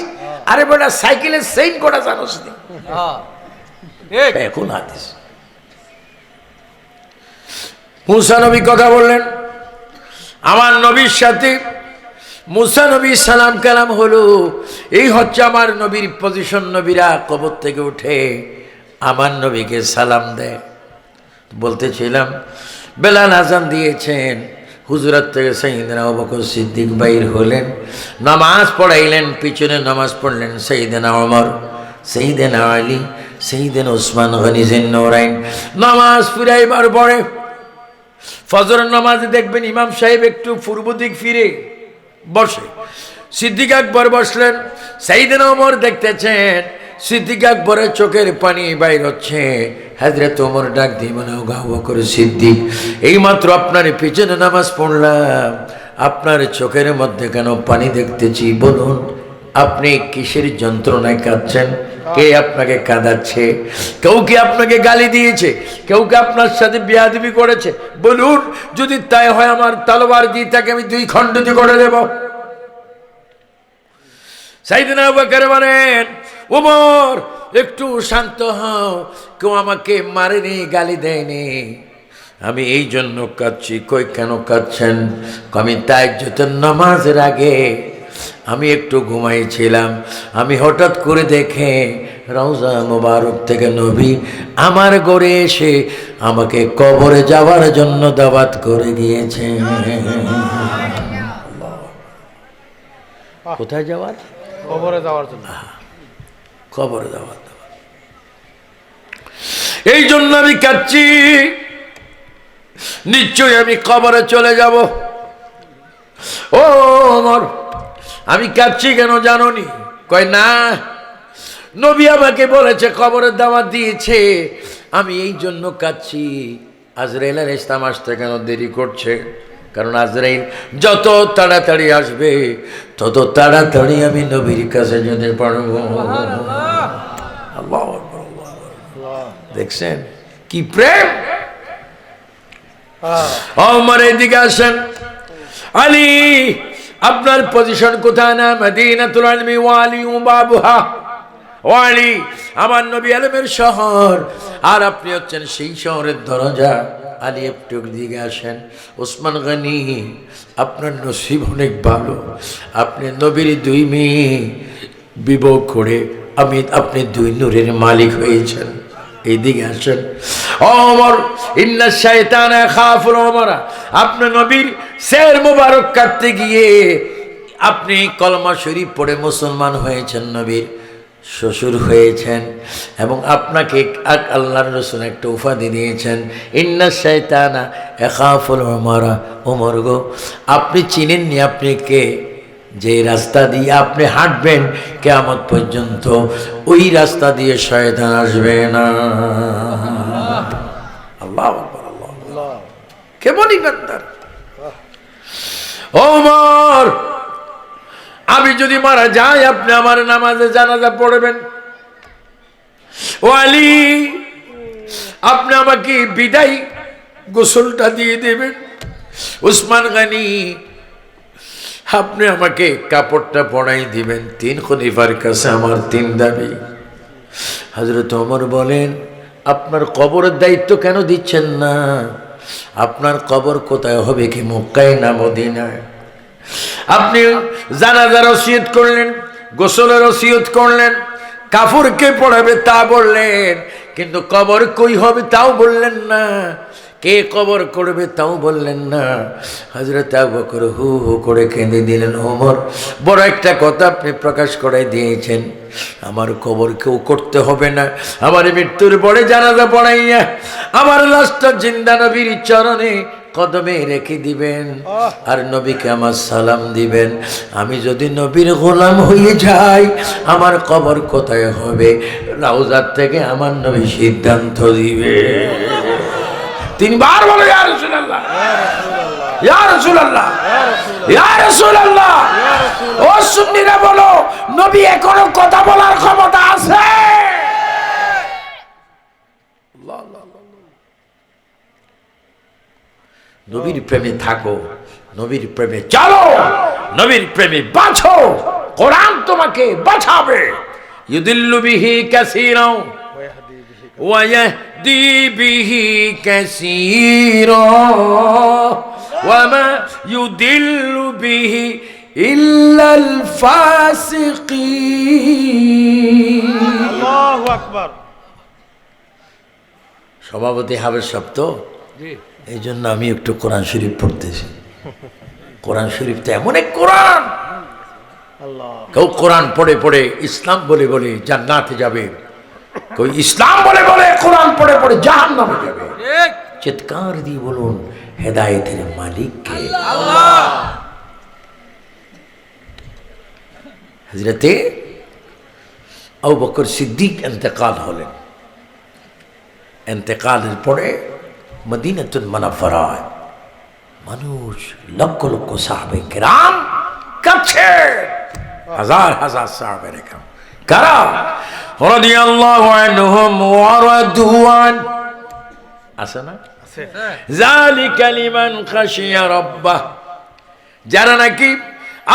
আরে বেটা, সাইকেলের চেইন কটা জানোস নি? হ্যাঁ। ঠিক। শাইখুল হাদিস। মুসা নবী কথা বললেন, আমার নবীর সাথে মুসা নবী সালাম কালাম হলো। এই হচ্ছে আমার নবীর পজিশন। নবীরা কবর থেকে উঠে আমার নবীকে সালাম দেয়। বলতেছিলাম বেলাল আজান দিয়েছেন, হুজুরাত থেকে সাইয়েদনা আবু বকর সিদ্দিক বাইর হলেন, নামাজ পড়াইলেন, পিছনে নামাজ পড়লেন সাইয়েদনা ওমর, সাইয়েদনা আলী, সাইয়েদনা উসমান গনি জিন্নুরাইন। নামাজ ফিরাইবার পরে ফজরের নামাজে দেখবেন ইমাম সাহেব একটু পূর্ব দিক ফিরে বসে, সিদ্দিক আকবর বসলেন, সাইয়েদনা ওমর দেখতেছেন সিদ্দিক আকবরের চোখের পানি বাইর হচ্ছে। হযরত ওমর ডাক দিয়ে মনে গাওয়া করে, সিদ্দিক এইমাত্র আপনার পিছনে নামাজ পড়লাম, আপনার চোখের মধ্যে কেন পানি দেখতেছি, বলুন আপনি কিসের যন্ত্রণায় কাঁদছেন? কে আপনাকে কাঁদাচ্ছে? কেউ কি আপনাকে গালি দিয়েছে? কেউ কি আপনার সাথে বেয়াদবি করেছে? বলুন, যদি তাই হয় আমার তলোয়ার দিয়ে তাকে আমি 2 খণ্ড করে দেব। সাইয়েদনা আবু বকর বলেন, ওমর একটু শান্ত হও, কেউ আমাকে মারেনি, গালি দেয়নি, আমি এই জন্য কাঁদছি। কই কেন কাঁদছেন? আমি তাহাজ্জুদের নামাজের আগে আমি একটু ঘুমাইছিলাম, আমি হঠাৎ করে দেখে রওজা মোবারক থেকে নবী আমার ঘরে এসে আমাকে কবরে যাওয়ার জন্য দাওয়াত করে গিয়েছে। কোথায় যাওয়ার? কবরে যাওয়ার জন্য। কবরে যাওয়ার। এই জন্য আমি কাঁদছি, নিশ্চয়ই আমি কবরে চলে যাব। ও ওমর, আমি কাঁদছি কেন জানোনি? কয় না, নবী আমাকে বলেছে, কবরের দাওয়াত দিয়েছে, আমি এই জন্য কাঁদছি। আজরাইল আলাইহিস সালাম আসতে কেন দেরি করছে? কারণ আজরাইল যত তাড়াতাড়ি আসবে তত তাড়াতাড়ি আমি নবীর কাছে যেতে পারবো। আল্লাহু আকবার, আল্লাহু আকবার। দেখছেন কি প্রেম? ওমর এদিকে আসেন। আলী, আপনার পজিশন কোথায়? না মদিনাতুল ইলমি ওয়া আলিয়ুম বাবুহা। ও আলী, আমার নবী আলমের শহর, আর আপনি হচ্ছেন সেই শহরের দরজা। আলী একটু দিকে আসেন। ওসমান গনি, আপনার নসিব অনেক ভালো, আপনি নবীর 2 মেয়ে বিবাহ করে আপনি 2 নূরের মালিক হয়েছেন। এইদিকে আসেন। ওমর, ইন্না শাইতানা খাফুল ওমরা, আপনি নবীর শের মোবারক কাটতে গিয়ে আপনি কলমা শরীফ পড়ে মুসলমান হয়েছেন, নবীর শ্বশুর হয়েছেন, এবং আপনাকে আল্লাহর রাসূল একটা উপাধি দিয়েছেন, ইন্না শাইতানা খাফুল ওমরা। ওমর গো, আপনি চিনেননি আপনি কে? যে রাস্তা দিয়ে আপনি হাঁটবেন কিয়ামত পর্যন্ত, ওই রাস্তা দিয়ে শয়তান আসবে না। আল্লাহু আকবার, আল্লাহ। কেমন ইমানদার! ওমর, আমি যদি মারা যাই আপনি আমার নামাজে জানাজা পড়বেন। ও আলী, আপনি আমাকে বিদায় গোসলটা দিয়ে দেবেন। ওসমান গনি, আপনি আমাকে কাপড়টা পরাই দিবেন। 3 খলিফার কাছে আমার 3 দাবি। হযরত ওমর বলেন, আপনার কবরের দায়িত্ব কেন দিচ্ছেন না? আপনার কবর কোথায় হবে? কি মক্কায় না মদিনায়? আপনি জানাজার ওসিয়ত করলেন, গোসলের ওসিয়ত করলেন, কাফরকে পড়াবে তা বললেন, কিন্তু কবর কই হবে তাও বললেন না, কে কবর করবে তাও বললেন না। হযরত আবু বকর হু হু করে কেঁদে দিলেন। ওমর, বড় একটা কথা আপনি প্রকাশ করে দিয়েছেন, আমার কবর কেউ করতে হবে না, আমার মৃত্যুর পরে জানাজা পড়াইয়া আমার লাশটা জিন্দা নবীর চরণে কদমে রেখে দিবেন, আর নবীকে আমার সালাম দিবেন। আমি যদি নবীর গোলাম হয়ে যাই, আমার কবর কোথায় হবে? রাউজার থেকে আমার নবী সিদ্ধান্ত দিবে। 3 বার বলো, ইয়া রাসূলুল্লাহ, ইয়া রাসূলুল্লাহ, ইয়া রাসূলুল্লাহ। ও সুন্নিরা বলো, নবী এখনো কথা বলার ক্ষমতা আছে। নবীর প্রেমে থাকো, নবীর প্রেমে চলো, নবীর প্রেমে বাঁচো, কোরআন তোমাকে বাঁচাবে। ইউদিল্লু বিহি কাসীরা ওয়া ইয়াহদি বিহি কাসীরা ওয়া মা ইউদিল্লু বিহি ইল্লাল ফাসিকিন। আল্লাহু আকবার। সভাপতি হাবের শব্দ, এই জন্য আমি একটু কোরআন শরীফ পড়তেছি। কোরআন শরীফ তো এমন এক কোরআন, কেউ কোরআন পড়ে পড়ে ইসলাম বলে বলে জান্নাতে যাবে, কেউ ইসলাম বলে বলে কোরআন পড়ে পড়ে জাহান্নামে যাবে। চিৎকার দিয়ে বলুন হেদায়েতের মালিক কে? হযরতে আবু বকর সিদ্দিক ইন্তেকাল হলেন। ইন্তেকালের পরে মদিনাতুল মুনাওয়ারায় মানুষ লক্ষ লক্ষ সাহাবে কেরাম কাছে, হাজার হাজার সাহাবে কেরাম কারা রাদিয়াল্লাহু আনহুম ওয়া রাদু আন, আছে না? যালিকা লিমান খাশিয়া রাব্বাহ, যারা নাকি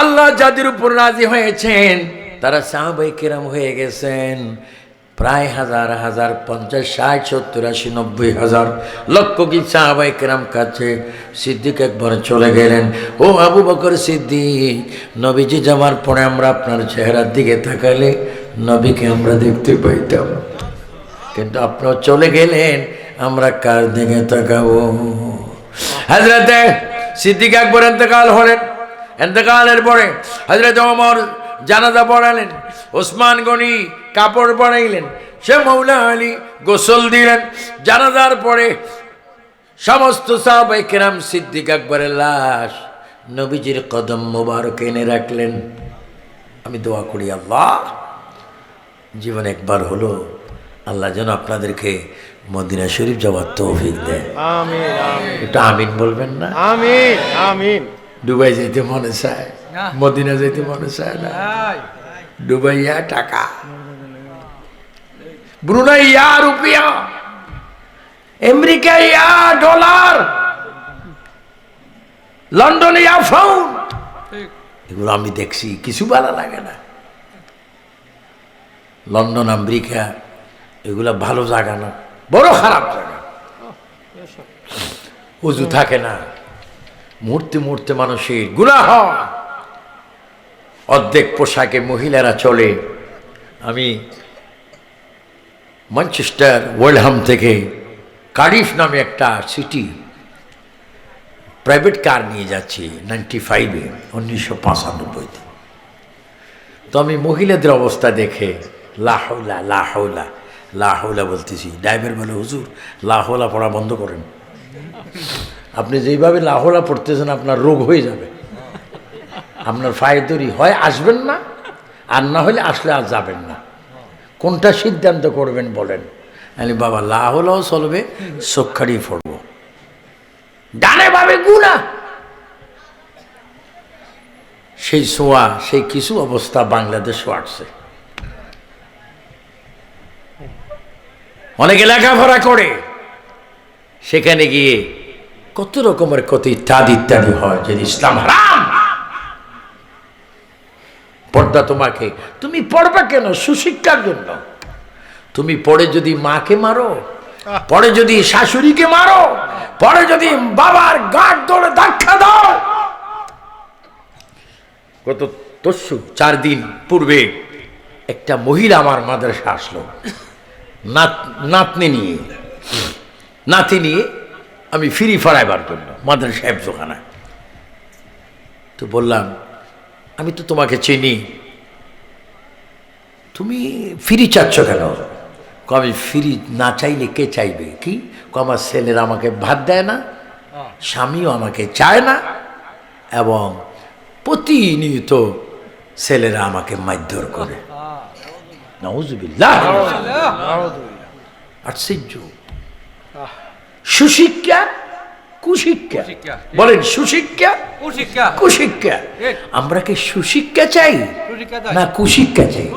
আল্লাহ যাদের উপর রাজি হয়েছেন তারা সাহাবায়ে কেরাম হয়ে গেছেন প্রায় হাজার হাজার, 50, 60, 70, 80, 90 হাজার লক্ষ কি সাহাবায়ে কেরাম কাছে। সিদ্দিক একবার চলে গেলেন, ও আবু বকর সিদ্দিক, নবীজি যাওয়ার পরে আমরা আপনার চেহারার দিকে তাকালে নবীকে আমরা দেখতে পাইতাম, কিন্তু আপনারা চলে গেলেন, আমরা কার দিকে তাকাবো? হযরতে সিদ্দিক একবার ইন্তেকাল হলেন। ইন্তেকালের পরে হযরত ওমর জানাজা পড়ালেন, ওসমান গনি কাপড় পরাইলেন, সে মৌলা আলী গোসল দিলেন। জানাজার পরে সমস্ত সাহাবায়ে কেরাম সিদ্দিক আকবরের লাশ নবীজির কদম মোবারক এনে রাখলেন। আমি দোয়া করি, আল্লাহ জীবন একবার হলো, আল্লাহ যেন আপনাদেরকে মদিনা শরীফ যাওয়ার তৌফিক দেয়। আমিন আমিন একটু আমিন বলবেন না? আমিন আমিন। দুবাই যেতে মনে চায়, মদিনা যেতে মনে চায় না। দুবাইয়া টাকা, ব্রুনাইয়া রুপিয়া, আমেরিকা ইয়া ডলার, লন্ডনে ইয়া ফাউন্ড, এগুলো আমি দেখছি, কিছু ভালো লাগে না। লন্ডন আমেরিকা এগুলা ভালো জায়গা না, বড় খারাপ জায়গা। উজু থাকে না, মুহূর্তে মুহূর্তে মানুষের গুনাহ হয়, অর্ধেক পোশাকে মহিলারা চলে। আমি ম্যানচেস্টার ওয়েলহাম থেকে কার্ডিফ নামে একটা সিটি প্রাইভেট কার নিয়ে যাচ্ছি 95-এ, 1995-তে। তো আমি মহিলাদের অবস্থা দেখে লা হাওলা লা হাওলা লা হাওলা বলতেছি, ড্রাইভার বলে, হুজুর লা হাওলা পড়া বন্ধ করেন, আপনি যেইভাবে লা হাওলা পড়তেছেন আপনার রোগ হয়ে যাবে, আপনার ফায়দরি হয় আসবেন না, আর না হলে আসলে আর যাবেন না, কোনটা সিদ্ধান্ত করবেন বলেন? আমি বাবা লা হাওলাও চলবে, সক্ষারি পড়বো, ডানে ভাবে গুনাহ। সেই সোয়া, সেই কিছু অবস্থা বাংলাদেশও আসছে। অনেকে লেখাপড়া করে, সেখানে গিয়ে কত রকমের কত ইত্যাদি ইত্যাদি হয় যে ইসলাম হারাম। পর্দা তোমাকে, তুমি পড়বা কেন? সুশিক্ষার জন্য। তুমি পড়ে যদি মাকে মারো, পরে যদি শাশুড়িকে মারো, পরে যদি বাবার গাঁট ধরে ধাক্কা দাও। গত 4 দিন পূর্বে একটা মহিলা আমার মাদ্রাসা আসলো, নাতনি নিয়ে আমি ফ্রি ফরাইবার জন্য মাদ্রাসা হেফজোখানায়। তো বললাম, আমি তো তোমাকে চিনি, তুমি ফ্রি চাচ্ছ কেন? আমি ফ্রি না চাইলে কে চাইবে? কি আমার ছেলেরা আমাকে ভাত দেয় না, স্বামীও আমাকে চায় না, এবং প্রতিনিয়ত ছেলেরা আমাকে মারধর করে। নাউজুবিল্লাহ। আশ্চর্য। সুশিক্ষা কুশিক্ষা, বলেন সুশিক্ষা কুশিক্ষা। আমরা কি সুশিক্ষা চাই না কুশিক্ষা চাই?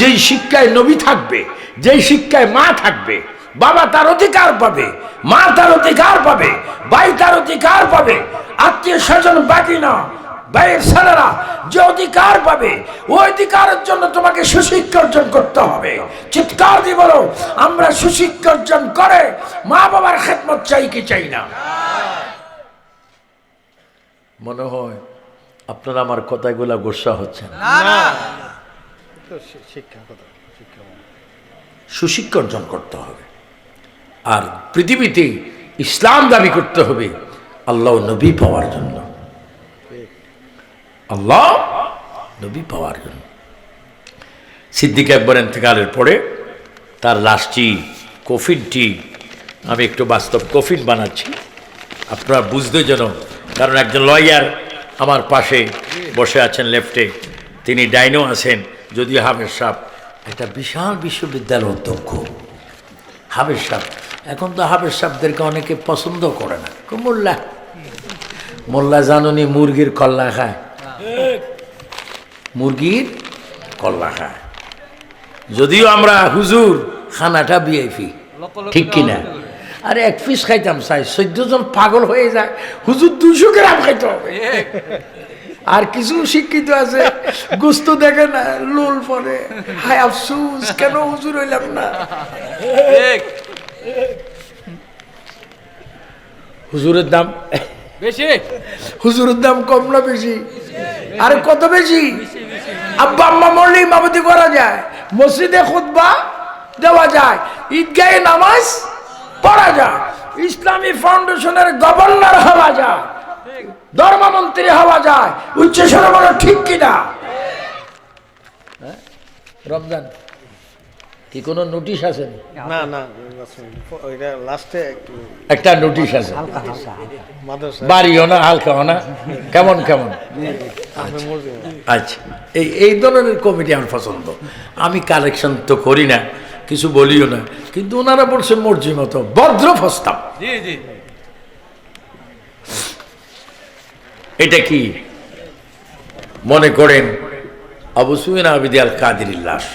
যেই শিক্ষায় নবী থাকবে, যেই শিক্ষায় মা থাকবে, বাবা তার অধিকার পাবে, মা তার অধিকার পাবে, ভাই তার অধিকার পাবে, আত্মীয় স্বজন বাকি না, ভাইয়ের ছেলেরা যে অধিকার পাবে, ওই অধিকারের জন্য তোমাকে সুশিক্ষা অর্জন করতে হবে। চিৎকার দিয়ে বলো, আমরা সুশিক্ষা অর্জন করে মা বাবার খেদমত চাই কি চাই না? মনে হয় আপনারা আমার কথাগুলা গোসা হচ্ছে না। সুশিক্ষা অর্জন করতে হবে, আর পৃথিবীতে ইসলাম দাবি করতে হবে আল্লাহ নবী পাওয়ার জন্য, আল্লাহ নবী পাওয়ার জন্য। সিদ্দিক আকবর ইন্তেকালের পরে তার লাশটি, কফিনটি, আমি একটু বাস্তব কফিন বানাচ্ছি, আপনারা বুঝতে যেন, কারণ একজন লয়ার আমার পাশে বসে আছেন লেফটে, তিনি ডাইনেও আছেন, যদিও হাফেজ সাহেব একটা বিশাল বিশ্ববিদ্যালয়ের অধ্যক্ষ। হাফেজ সাহেব, এখন তো হাফেজ সাহেবদেরকে অনেকে পছন্দ করে না, মোল্লা মোল্লা জানুনি মুরগির কল্লা খায়, মুরগির কল্লা খায়। যদিও আমরা হুজুর খানাটা বিআইপি, ঠিক কিনা? আরে এক পিস খাইতাম চাই, 14 জন পাগল হয়ে যায়, হুজুর 200 গ্রাম খাইতে হবে। আর কিছু শিক্ষিত আছে গোস্ত দেখে না, লোল পরে, হায় আফসুস কেন হুজুর হইলাম না। হুজুরের দাম বেশি, হুজুরের দাম কম না বেশি? আরে কত বেশি? আব্বা আম্মা মরলে ইমামতি করা যায়, মসজিদে খুতবা দেওয়া যায়, ঈদগাহে নামাজ পড়া যায়, ইসলামী ফাউন্ডেশনের গভর্নর হওয়া যায়, ধর্মমন্ত্রী হওয়া যায়, উচ্চস্বরে বলো ঠিক কিনা? রমজান কি কোনো নোটিশ আছে? না না, ওইটা লাস্টে একটা নোটিশ আছে, মাদ্রাসা বাড়িও না হালকাও না, কেমন কেমন। আপনি মসজিদ আচ্ছা, এই ধরনের কমিটি আমার পছন্দ। আমি কালেকশন তো করি না, কিছু বলিও না, কিন্তু ওনারা বলছে মর্জি মতো ভদ্র প্রস্তাব। জি জি, এটা কি মনে করেন আবু সুফিয়ান আবিদি আল কাদেরীর লাশ।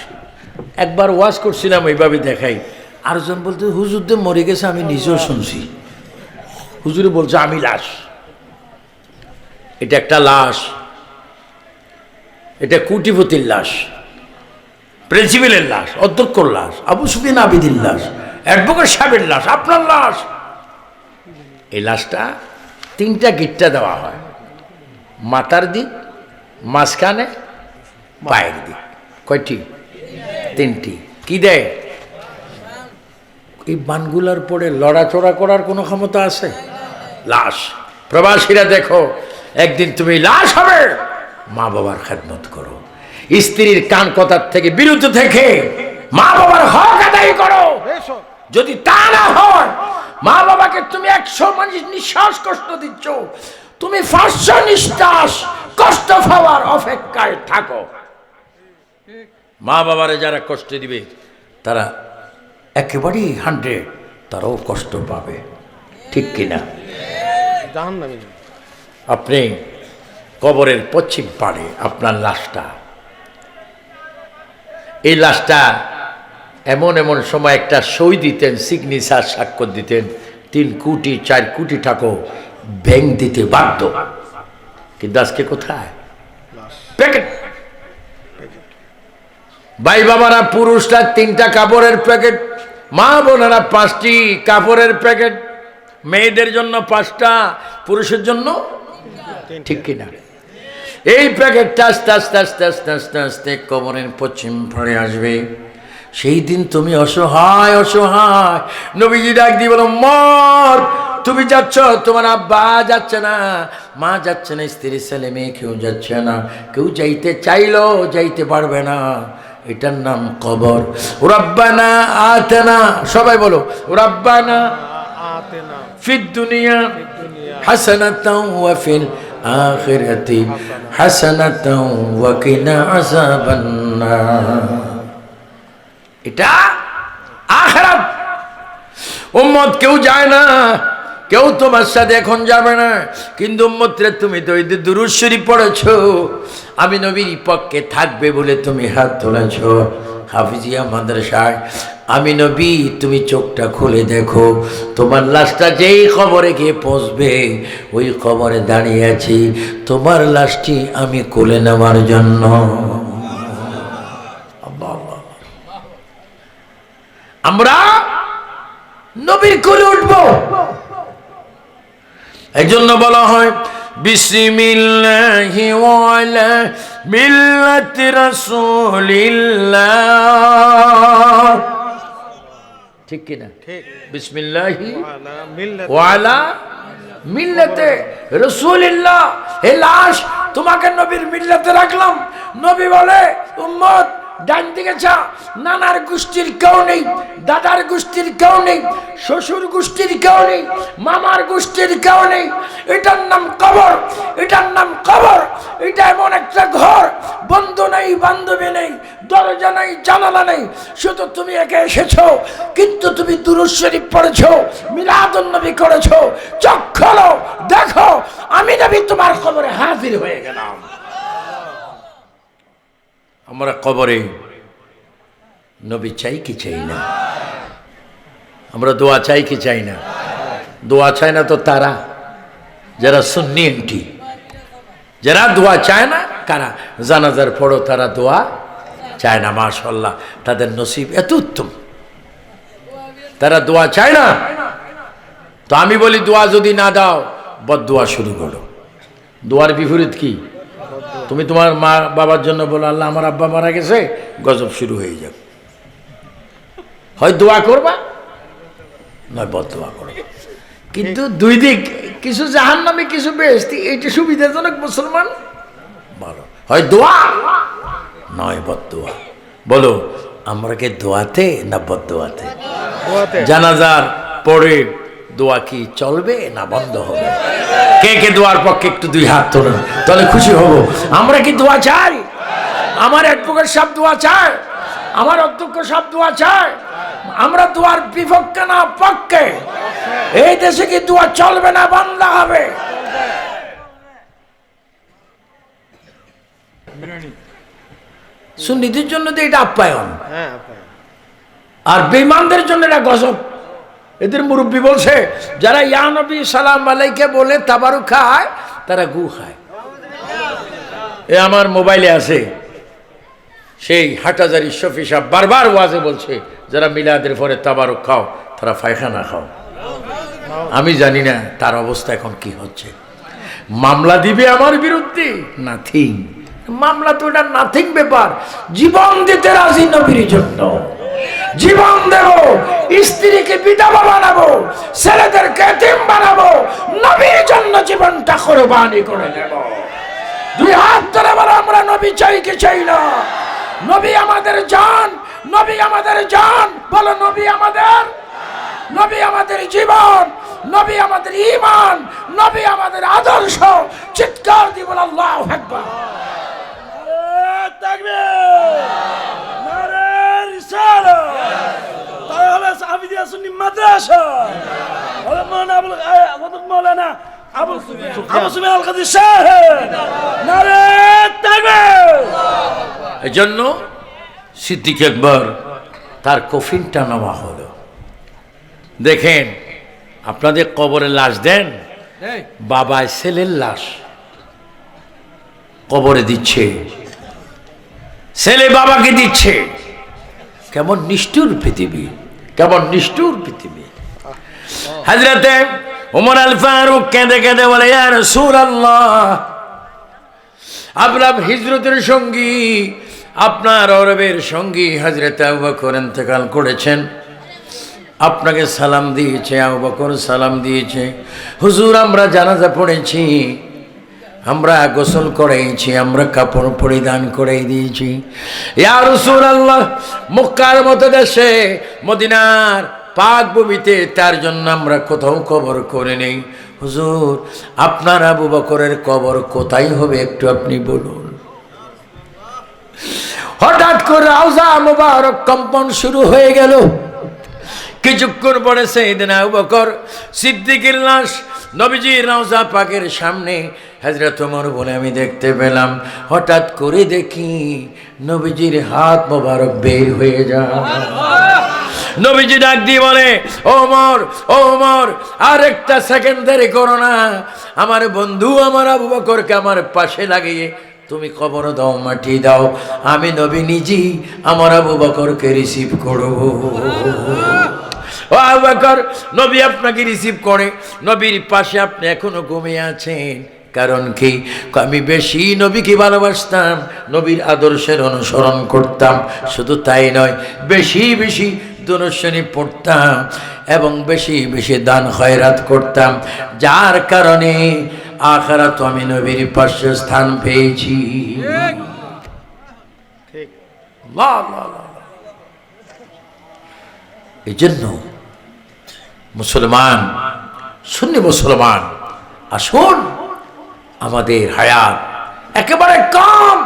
একবার ওয়াজ করছিলাম এইভাবে দেখাই, আরেকজন বলতে হুজুরদের মরে গেছে, আমি নিজেও শুনছি। হুজুরে বলছে আমি লাশ, এটা একটা লাশ, এটা কোটিপতির লাশ, প্রিন্সিপালের লাশ, অধ্যক্ষর লাশ, আবু সুফিয়ান আবিদির লাশ, অ্যাডভোকেট সাহেবের লাশ, আপনার লাশ। এই লাশটা 3টা গিট্টা দেওয়া হয়, মাথার দিক, মাঝখানে, পায়ের দিক। কয়টি? 3টি। কি দেয়? এই বানগুলার পরে লড়াচড়া করার কোনো ক্ষমতা আছে? লাশ। প্রবাসীরা দেখো, একদিন তুমি লাশ হবে, মা বাবার খেদমত করো, স্ত্রীর কান কথার থেকে বিরত থেকে মা বাবার হক আদায় করো। যদি তা না হয়, মা বাবাকে তুমি 100 নিঃশ্বাস কষ্ট দিচ্ছ, তুমি 500 নিঃশ্বাস কষ্ট পাওয়ার অপেক্ষায় থাকো। মা বাবারে যারা কষ্ট দিবে তারা একেবারেই 100, তারাও কষ্ট পাবে, ঠিক কিনা? জাহান্নামী। আপনি কবরের পশ্চিম পাড়ে আপনার লাশটা, এই লাশটা এমন এমন সময় একটা সই দিতেন, সিগনেচার স্বাক্ষর দিতেন, 3 কোটি 4 কোটি টাকা ব্যাংক দিতে বাধ্য। কিন্তু আজকে কোথায়? প্যাকেট। ভাই বাবারা, পুরুষরা 3টা কাপড়ের প্যাকেট, মা বোনেরা 5টি কাপড়ের প্যাকেট, মেয়েদের জন্য 5টা, পুরুষের জন্য, ঠিক কিনা? এই প্যাকেটটা আস্তে আস্তে আস্তে আস্তে আস্তে আস্তে কবরের পশ্চিম পাড়ে আসবে। সেই দিন তুমি অসহায় অসহায়। নবীজি ডাক দিয়ে বলো, মর, তুমি যাচ্ছ, তোমার আব্বা যাচ্ছে না, মা যাচ্ছে না, স্ত্রী ছেলে মেয়ে কেউ যাচ্ছে না, কেউ যাইতে চাইলো যাইতে পারবে না। এটার নাম কবর। রব্বানা আতেনা, সবাই বলো রব্বানা আতেনা ফিদ দুনিয়া হাসানাতাও ওয়া ফিল আখিরাতি হাসানাতাও ওয়া কিনা আযাবান নার। এটা আখিরাত। উম্মত কেউ যায় না, কেউ তোমার সাথে এখন যাবে না, কিন্তু উম্মতরে তুমি তো ঈদ দুরূদ শরীফ পড়েছো, আমি নবীর পক্ষে থাকবে বলে তুমি হাত তুলেছ। হাফিজিয়া মাদ্রাসায় আমি নবী, তুমি চোখটা খুলে দেখো, তোমার লাশটা যেই কবরে গিয়ে পৌঁছবে, ওই কবরে দাঁড়িয়ে আছি তোমার লাশটি আমি কোলে নেওয়ার জন্য। আমরা নবীর কোলে উঠবো। এই জন্য বলা হয় বিসমিল্লাহি ওয়া আলা মিল্লাতি রাসূলিল্লাহ, ঠিক কিনা? ঠিক। বিসমিল্লাহি আলা মিল্লাত ওয়া আলা মিল্লাতে রাসূলিল্লাহ। হে লাশ, তোমাকে নবীর মিল্লাতে রাখলাম। নবী বলে, উম্মত ডান দিকে চা, নানার গোষ্ঠীর কেউ নেই, দাদার গোষ্ঠীর কেউ নেই, শ্বশুর গোষ্ঠীর কেউ নেই, মামার গোষ্ঠীর কেউ নেই। এটার নাম কবর, এটার নাম কবর। এটা এমন একটা ঘর, বন্ধু নেই, বান্ধবী নেই, দরজা নেই, জানালা নেই, শুধু তুমি একে এসেছো, কিন্তু তুমি দুরূদ শরীফ পড়েছো, মিলাদুন নবী করেছো, চোখ খোলো, দেখো আমি নবী তোমার কবরে হাজির হয়ে গেলাম। আমরা কবরে নবী চাই কি চাই না? আমরা দোয়া চাই কি চাই না? দোয়া চায় না তো তারা যারা সুন্নি এন্টি, যারা দোয়া চায় না, কারা জানাজার পড়ো তারা দোয়া চায় না। মাশাআল্লাহ, তাদের নসিব এত উত্তম, তারা দোয়া চায় না। তো আমি বলি দোয়া যদি না দাও, বদদোয়া শুরু করো। দোয়ার বিপরীত কি? তুমি তোমার মা বাবার জন্য বলো, আল্লাহ আমার আব্বা মারা গেছে, গজব শুরু হয়ে যাবে। হয় দোয়া করবা, নয় বদদোয়া করবা। কিন্তু দুই দিক, কিছু জাহান্নামী, কিছু বেহেশতি। এইটা সুবিধাজনক মুসলমান বলো, হয় দোয়া নয় বদদোয়া। বলো আমরা কি দোয়াতে না বদদোয়াতে? জানাজার পরে দোয়া কি চলবে না বন্ধ হবে? কে কে দোয়ার পক্ষে একটু দুই হাত তোলেন, তাহলে খুশি হব। আমরা কি দোয়া চাই? আমার অ্যাডভোকেট সাহেব দোয়া চায়, আমার অধ্যক্ষ সাহেব দোয়া চায়। আমরা দোয়ার বিপক্ষে না পক্ষে? এই দেশে কি দোয়া চলবে না বন্ধ হবে? সুন্নিদের জন্য তো এটা আপ্যায়ন, আর বেঈমানদের জন্য এটা গজব। এদের মুরব্বী বলছে, যারা ইয়া নবী সালাম আলাইকে বলে তাবারুক খায়, তারা গু খায়। এ আমার মোবাইলে আছে, সেই হাটহাজারী শফি সাহেব বারবার ওয়াজে বলছে, যারা মিলাদের পরে তাবারুক খাও তারা পায়খানা খাও। আমি জানি না তার অবস্থা এখন কি হচ্ছে। মামলা দিবে আমার বিরুদ্ধে, নাথিং। মামলা তো এটা নাথিং ব্যাপার। জীবন দিতে রাজি নবীর জন্য, জীবন দেব, স্ত্রীকে বিধবা বানাবো, ছেলেদেরকে এতিম বানাবো, নবীর জন্য জীবনটা কুরবানি করে দেব। দুই হাত ধরে বলো, আমরা নবী চাই কি চাই না? নবী আমাদের জান, নবী আমাদের জান। বলো নবী আমাদের, নবী আমাদের জীবন, নবী আমাদের ঈমান, নবী আমাদের আদর্শ। চিৎকার দিয়ে বলো আল্লাহু আকবার। তাকবীর, নারে রিসালাত। তাই হলো সাহাবিয়া সুন্নি মাদ্রাসা। হলো মাওলানা আবু সুফিয়ান আল কাদি সাহেব। নারে তাকবীর। এজন্য সিদ্দিক আকবর তার কফিনটা নেওয়া হলো। দেখেন, আপনাদের কবরে লাশ দেন, বাবায় ছেলের লাশ কবরে দিচ্ছে, ছেলে বাবাকে দিচ্ছে। কেমন নিষ্ঠুর পৃথিবী, কেমন নিষ্ঠুর পৃথিবী। হযরতে ওমর আল ফারুক কেঁদে কেঁদে বলে, ইয়া রাসূলুল্লাহ, আপনার হিজরতের সঙ্গী, আপনার আরবের সঙ্গী হযরতে আবু বকর ইন্তেকাল করেছেন, আপনাকে সালাম দিয়েছে, আবু বকর সালাম দিয়েছে। হুজুর, আমরা জানাজা পড়েছি, আমরা গোসল করেছি, আমরা কাপড় পরিধান করে দিয়েছি। ইয়া রাসূলুল্লাহ, মক্কার মতো দেশে, মদিনার পাক ভূমিতে তার জন্য আমরা কোথাও কবর করে নেই। হুজুর, আপনার আবু বকরের কবর কোথায় হবে একটু আপনি বলুন। হঠাৎ করে রওজা মুবারক কম্পন শুরু হয়ে গেল। কিছুক্ষণ পরে সাইয়েদনা আবু বকর সিদ্দিকের লাশ নবীজির রওজা পাকের সামনে। হযরত ওমর বলে, আমি দেখতে পেলাম, হঠাৎ করে দেখি নবীজির হাত মোবারক বের হয়ে যায়। নবীজি ডাক দিয়ে বলে, ওমর, ওমর, আর একটা সেকেন্ড দেরি করো না, আমার বন্ধু আমার আবু বকরকে আমার পাশে লাগিয়ে তুমি কবর দাও, মাটি দাও, আমি নবী নিজেই আমার আবু বকরকে রিসিভ করব। ও আবু বকর, নবী আপনাকে রিসিভ করে, নবীর পাশে আপনি এখনো ঘুমিয়ে আছেন। কারণ কি? আমি বেশি নবীকে ভালোবাসতাম, নবীর আদর্শের অনুসরণ করতাম। শুধু তাই নয়, বেশি বেশি দুরূদ শরীফ পড়তাম এবং বেশি বেশি দান খয়রাত করতাম, যার কারণে আখিরাতে আমি নবীর পাশে স্থান পেয়েছি। আল্লাহ আল্লাহ আল্লাহ। এই জন্য মুসলমান, সুন্নি মুসলমান, আসুন আমাদের হায়াত একেবারে কম,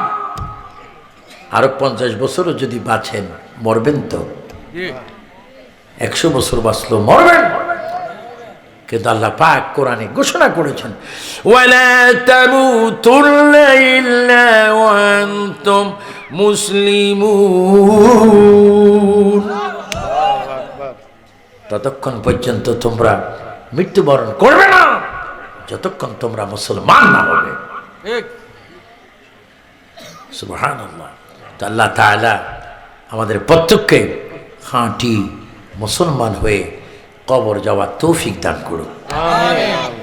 আরো 50 বছরও যদি বাঁচেন মরবেন তো, 100 বছর বাঁচলো মরবেন। কিন্তু আল্লাহ পাক কোরআনে ঘোষণা করেছেন, ওয়ালা তামুতুন্না ইল্লা ওয়া আনতুম মুসলিমুন। ততক্ষণ পর্যন্ত তোমরা মৃত্যুবরণ করবে না যতক্ষণ তোমরা মুসলমান না হবে। সুবহানাল্লাহ। তো আল্লাহ তাআলা আমাদের প্রত্যেককে খাঁটি মুসলমান হয়ে কবর যাওয়ার তৌফিক দান করুন। আমিন।